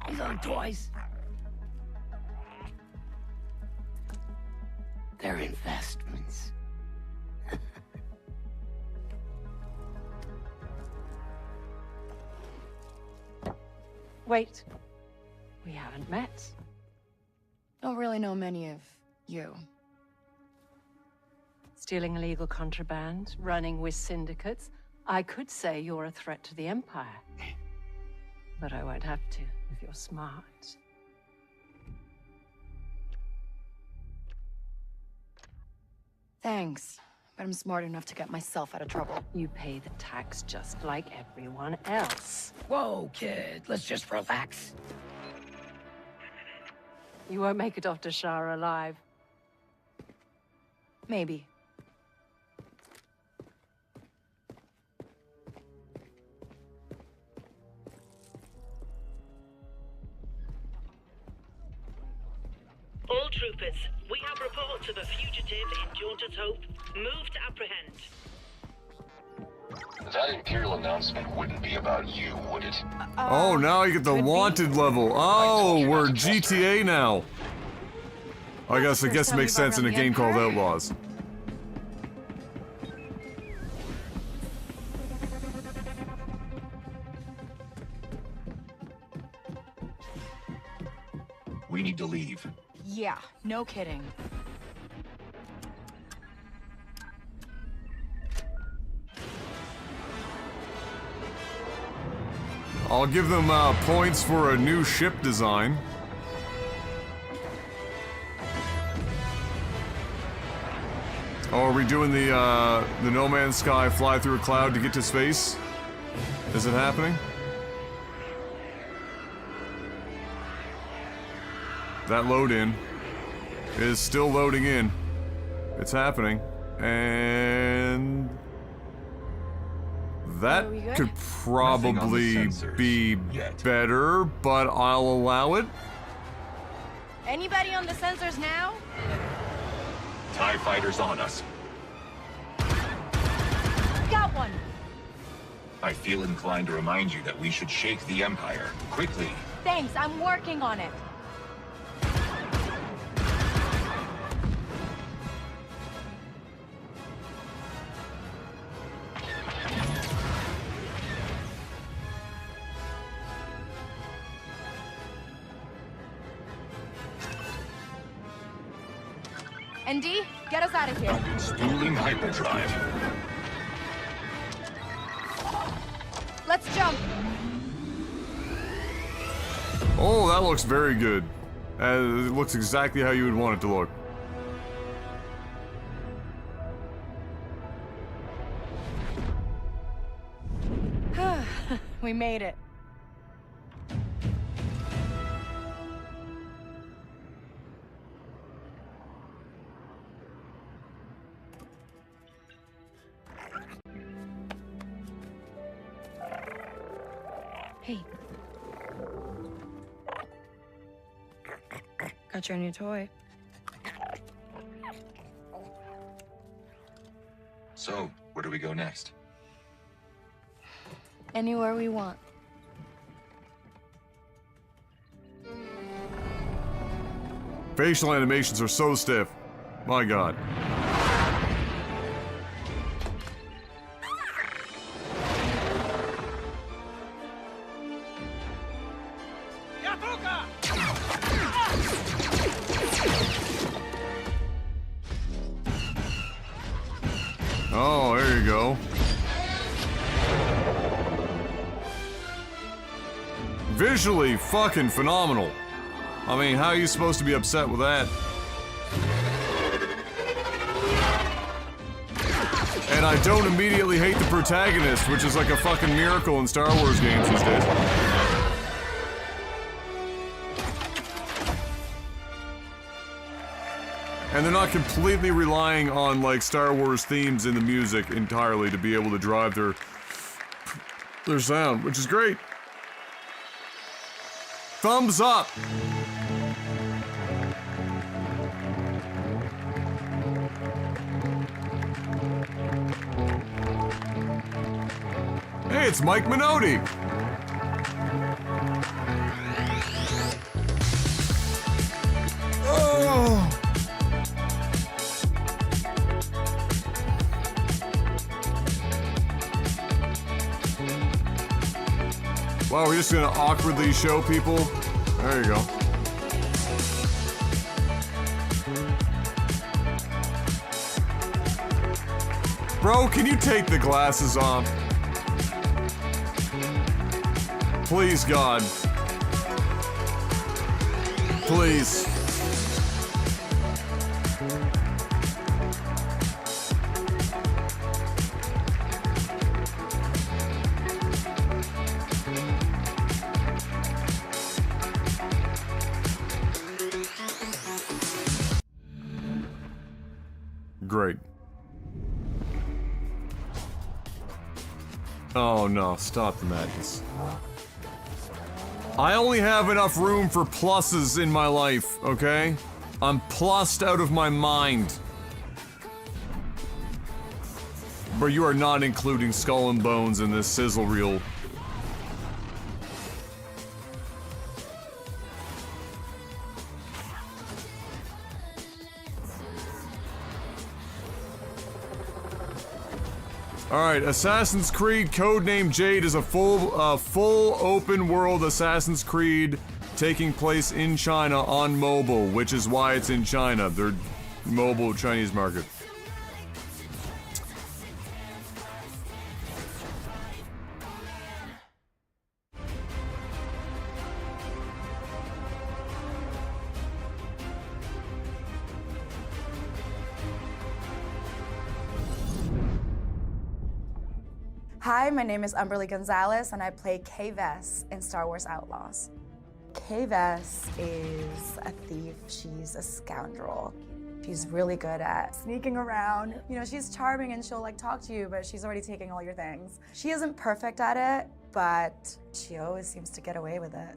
these aren't toys. They're investments. Wait. We haven't met. Don't really know many of you. Stealing illegal contraband, running with syndicates. I could say you're a threat to the Empire. But I won't have to if you're smart. Thanks, but I'm smart enough to get myself out of trouble. You pay the tax just like everyone else. Whoa, kid, let's just relax. You won't make it off to Shara alive. Maybe. All troopers, we have reports of a fugitive in Jaundice Hope. Move to apprehend. That Imperial announcement wouldn't be about you, would it? Oh, now you get the wanted level. Oh, we're GTA now. I guess it makes sense in a game called Outlaws. We need to leave. Yeah, no kidding. I'll give them points for a new ship design. Oh, are we doing the No Man's Sky fly through a cloud to get to space? Is it happening? That load in is still loading in. It's happening. And that could probably be better, but I'll allow it. Anybody on the sensors now? TIE fighters on us. Got one. I feel inclined to remind you that we should shake the Empire, quickly. Thanks, I'm working on it. ND, get us out of here. Spooling hyperdrive. Let's jump. Oh, that looks very good. It looks exactly how you would want it to look. We made it. Hey. Got your new toy. So, where do we go next? Anywhere we want. Facial animations are so stiff. My God. Oh, there you go. Visually fucking phenomenal. I mean, how are you supposed to be upset with that? And I don't immediately hate the protagonist, which is like a fucking miracle in Star Wars games these days. And they're not completely relying on, like, Star Wars themes in the music entirely to be able to drive their sound, which is great. Thumbs up! Hey, it's Mike Minotti! Oh! Wow, we're just gonna awkwardly show people. There you go. Bro, can you take the glasses off? Please, God. Please. Great. Oh no, stop the madness. I only have enough room for pluses in my life, okay? I'm plussed out of my mind. But you are not including Skull and Bones in this sizzle reel. Alright, Assassin's Creed Codename Jade is a full open world Assassin's Creed taking place in China on mobile, which is why it's in China, their mobile Chinese market. Hi, my name is Umberly Gonzalez, and I play Kay Vess in Star Wars Outlaws. Kay Vess is a thief. She's a scoundrel. She's really good at sneaking around. You know, she's charming and she'll like talk to you, but she's already taking all your things. She isn't perfect at it, but she always seems to get away with it.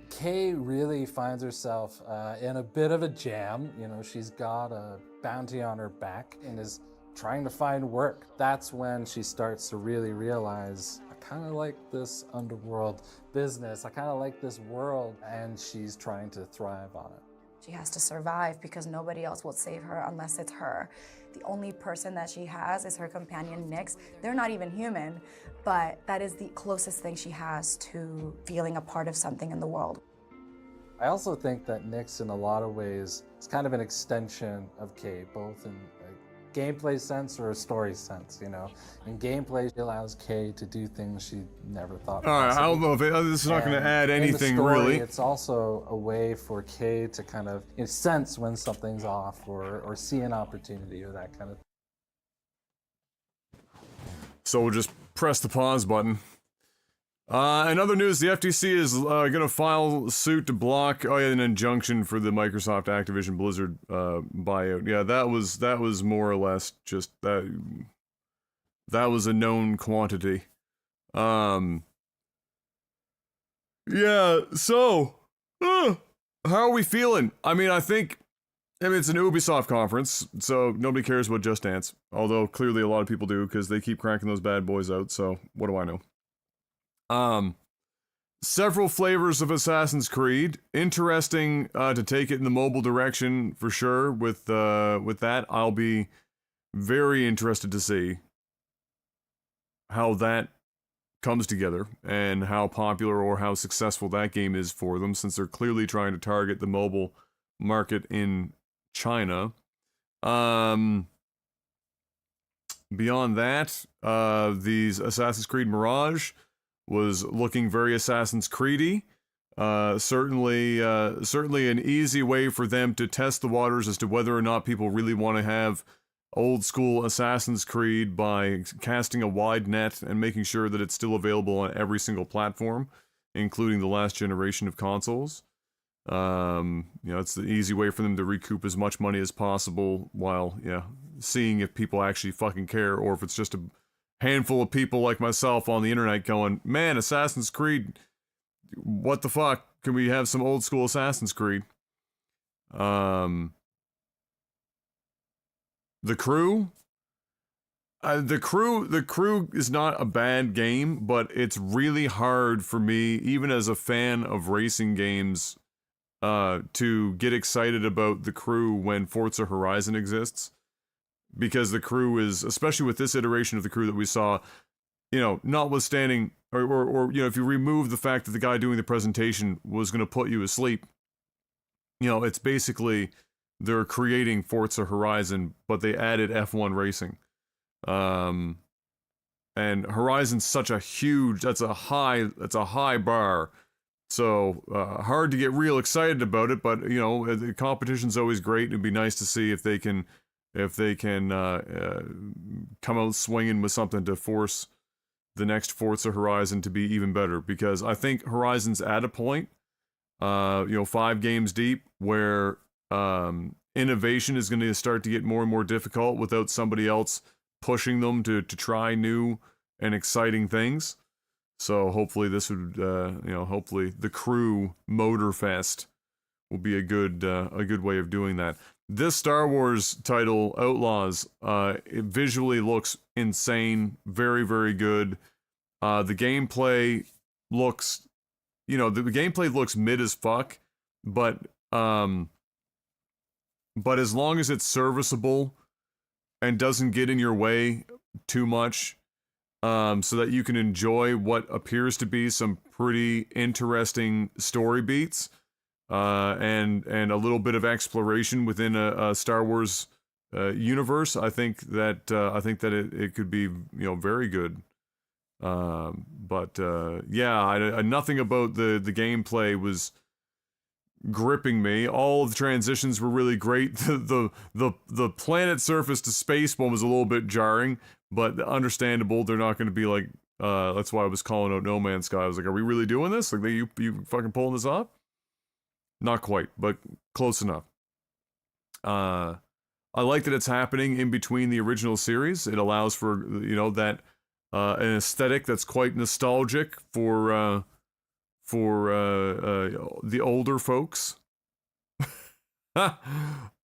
Kay really finds herself in a bit of a jam. You know, she's got a bounty on her back and is trying to find work. That's when she starts to really realize, I kind of like this underworld business. I kind of like this world, and she's trying to thrive on it. She has to survive because nobody else will save her unless it's her. The only person that she has is her companion, Nyx. They're not even human, but that is the closest thing she has to feeling a part of something in the world. I also think that Nyx, in a lot of ways, is kind of an extension of Kay, both in a gameplay sense or a story sense, you know. In gameplay, she allows Kay to do things she never thought possible. Alright, I don't know if this is not going to add anything, in the story, really. It's also a way for Kay to kind of sense when something's off or see an opportunity or that kind of thing. So we'll just press the pause button. In other news, the FTC is going to file suit to block an injunction for the Microsoft Activision Blizzard buyout. Yeah, that was more or less just that was a known quantity. Yeah, so how are we feeling? I mean, it's an Ubisoft conference, so nobody cares about Just Dance. Although clearly a lot of people do, because they keep cranking those bad boys out, so what do I know? Several flavors of Assassin's Creed. Interesting to take it in the mobile direction for sure. With that, I'll be very interested to see how that comes together and how popular or how successful that game is for them, since they're clearly trying to target the mobile market in China. Beyond that, these Assassin's Creed Mirage was looking very Assassin's Creedy. Certainly an easy way for them to test the waters as to whether or not people really want to have old school Assassin's Creed by casting a wide net and making sure that it's still available on every single platform, including the last generation of consoles. It's the easy way for them to recoup as much money as possible while, seeing if people actually fucking care, or if it's just a handful of people like myself on the internet going, man, Assassin's Creed, what the fuck? Can we have some old school Assassin's Creed? The Crew? The Crew is not a bad game, but it's really hard for me, even as a fan of racing games, to get excited about The Crew when Forza Horizon exists. Because The Crew is, especially with this iteration of The Crew that we saw, notwithstanding, or if you remove the fact that the guy doing the presentation was going to put you asleep, it's basically they're creating Forza Horizon, but they added F1 racing. And Horizon's such a huge, that's a high bar. So, hard to get real excited about it, but, the competition's always great. It'd be nice to see if they can come out swinging with something to force the next Forza Horizon to be even better, because I think Horizon's at a point, 5 games deep, where innovation is going to start to get more and more difficult without somebody else pushing them to try new and exciting things. So hopefully this would, hopefully the Crew Motorfest will be a good way of doing that. This Star Wars title, Outlaws, it visually looks insane, very, very good. The gameplay looks, the gameplay looks mid as fuck, but as long as it's serviceable and doesn't get in your way too much, so that you can enjoy what appears to be some pretty interesting story beats, and a little bit of exploration within a Star Wars universe, I think that it could be very good. Nothing about the gameplay was gripping me. All of the transitions were really great. The planet surface to space one was a little bit jarring, but understandable. They're not going to be like, that's why I was calling out No Man's Sky. I was like, are we really doing this? Like, you fucking pulling this off? Not quite, but close enough. I like that it's happening in between the original series. It allows for, you know, that an aesthetic that's quite nostalgic for the older folks. So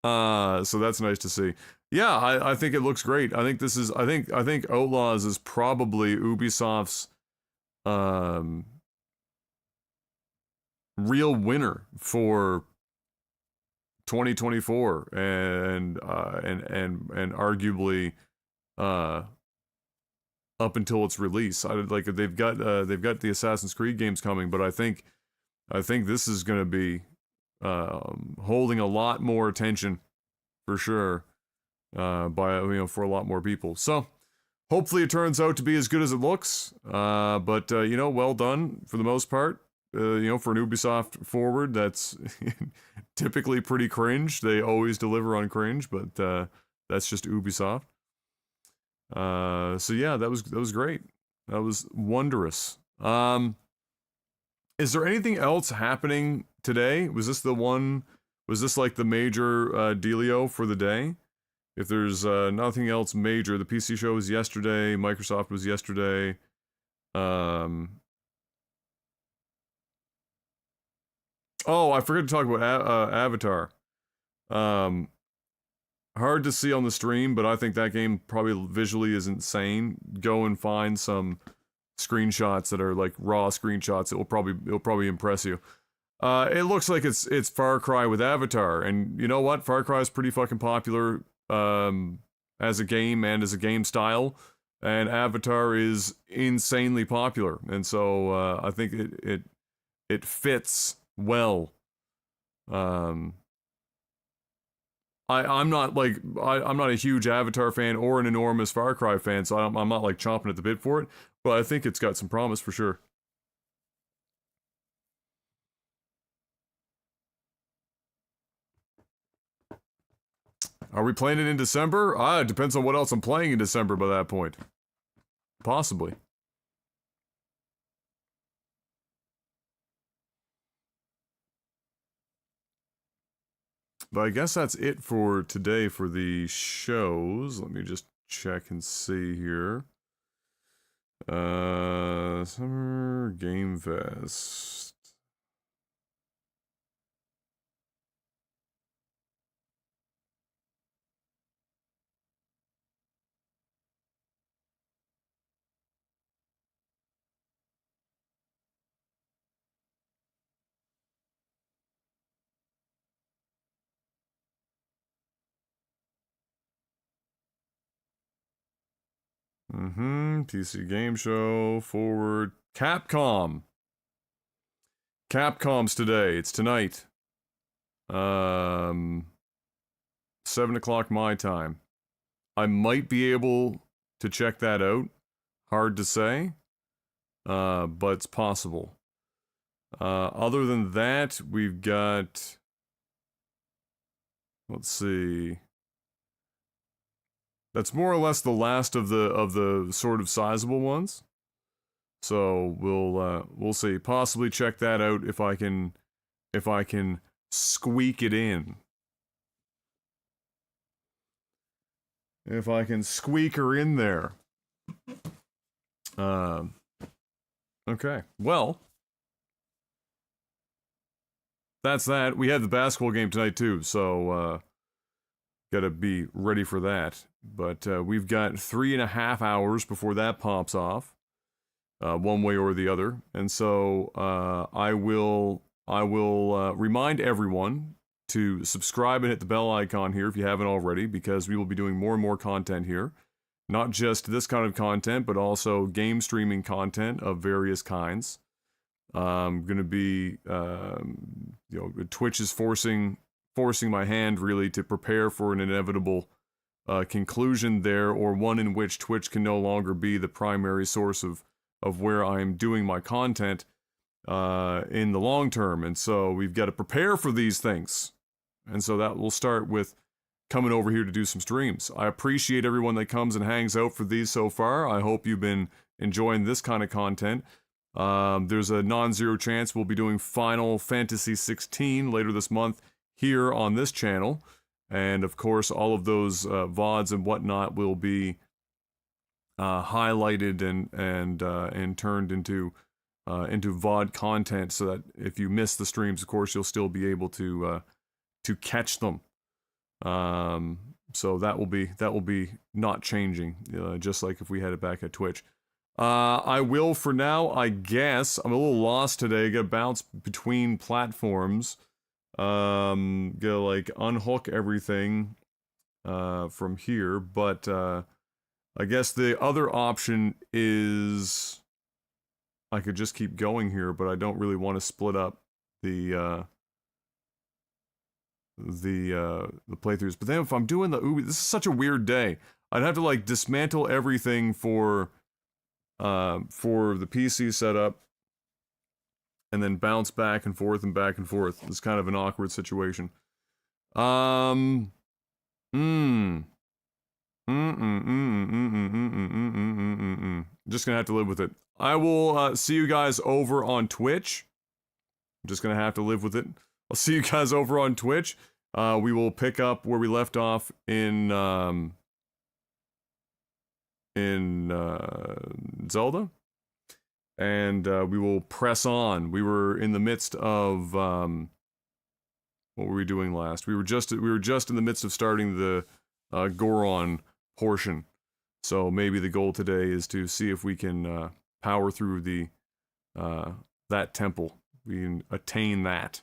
that's nice to see. Yeah, I think it looks great. I think this is I think Outlaws is probably Ubisoft's real winner for 2024 and arguably up until its release. Like they've got the Assassin's Creed games coming, but I think this is going to be holding a lot more attention for sure for a lot more people. So hopefully it turns out to be as good as it looks. But well done for the most part. For an Ubisoft forward, that's typically pretty cringe. They always deliver on cringe, but that's just Ubisoft. So yeah, that was great. That was wondrous. Is there anything else happening today? Was this like the major dealio for the day? If there's nothing else major, the PC show was yesterday, Microsoft was yesterday. Oh, I forgot to talk about Avatar. Hard to see on the stream, but I think that game probably visually is insane. Go and find some screenshots that are like raw screenshots. It'll probably impress you. It looks like it's Far Cry with Avatar, and you know what? Far Cry is pretty fucking popular as a game and as a game style, and Avatar is insanely popular, and so I think it fits well. I'm not a huge Avatar fan or an enormous Far Cry fan, so I'm not like chomping at the bit for it, but I think it's got some promise for sure. Are we playing it in December? It depends on what else I'm playing in December by that point. Possibly. But I guess that's it for today for the shows. Let me just check and see here. Summer Game Fest. PC Game Show, forward. Capcom. Capcom's today. It's tonight. 7 o'clock my time. I might be able to check that out. Hard to say. But it's possible. Other than that, we've got... Let's see... That's more or less the last of the sort of sizable ones. So we'll see. Possibly check that out if I can squeak it in. If I can squeak her in there. Okay. Well, that's that. We had the basketball game tonight too, so gotta be ready for that. But we've got 3.5 hours before that pops off, one way or the other. And so I will remind everyone to subscribe and hit the bell icon here if you haven't already, because we will be doing more and more content here. Not just this kind of content, but also game streaming content of various kinds. Going to be, Twitch is forcing my hand really to prepare for an inevitable conclusion there, or one in which Twitch can no longer be the primary source of where I'm doing my content in the long term. And so we've got to prepare for these things. And so that will start with coming over here to do some streams. I appreciate everyone that comes and hangs out for these so far. I hope you've been enjoying this kind of content. There's a non-zero chance we'll be doing Final Fantasy 16 later this month here on this channel. And of course, all of those VODs and whatnot will be highlighted and turned into VOD content, so that if you miss the streams, of course, you'll still be able to catch them. So that will be not changing, just like if we had it back at Twitch. I will for now, I guess. I'm a little lost today. Gotta bounce between platforms. Gotta like unhook everything from here, but I guess the other option is I could just keep going here, but I don't really want to split up the playthroughs. But then if I'm doing the this is such a weird day. I'd have to like dismantle everything for the PC setup and then bounce back and forth and back and forth. It's kind of an awkward situation. Just gonna have to live with it. I will see you guys over on Twitch. I'm just gonna have to live with it. I'll see you guys over on Twitch. We will pick up where we left off in Zelda, and we will press on. We were in the midst of what were we doing last? We were just in the midst of starting the Goron portion. So maybe the goal today is to see if we can power through the that temple. We can attain that.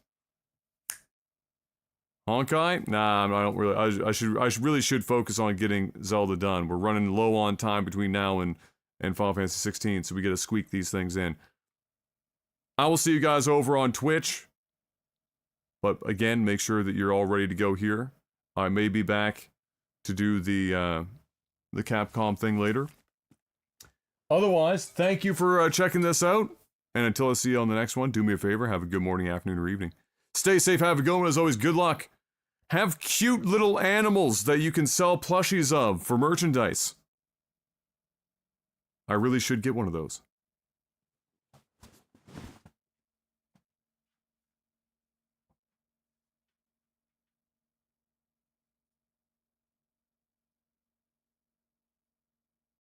Honkai? Nah, I don't really. I really should focus on getting Zelda done. We're running low on time between now and Final Fantasy 16, so we gotta squeak these things in. I will see you guys over on Twitch. But again, make sure that you're all ready to go here. I may be back to do the Capcom thing later. Otherwise, thank you for checking this out. And until I see you on the next one, do me a favor, have a good morning, afternoon, or evening. Stay safe, have a good one. As always, good luck. Have cute little animals that you can sell plushies of for merchandise. I really should get one of those.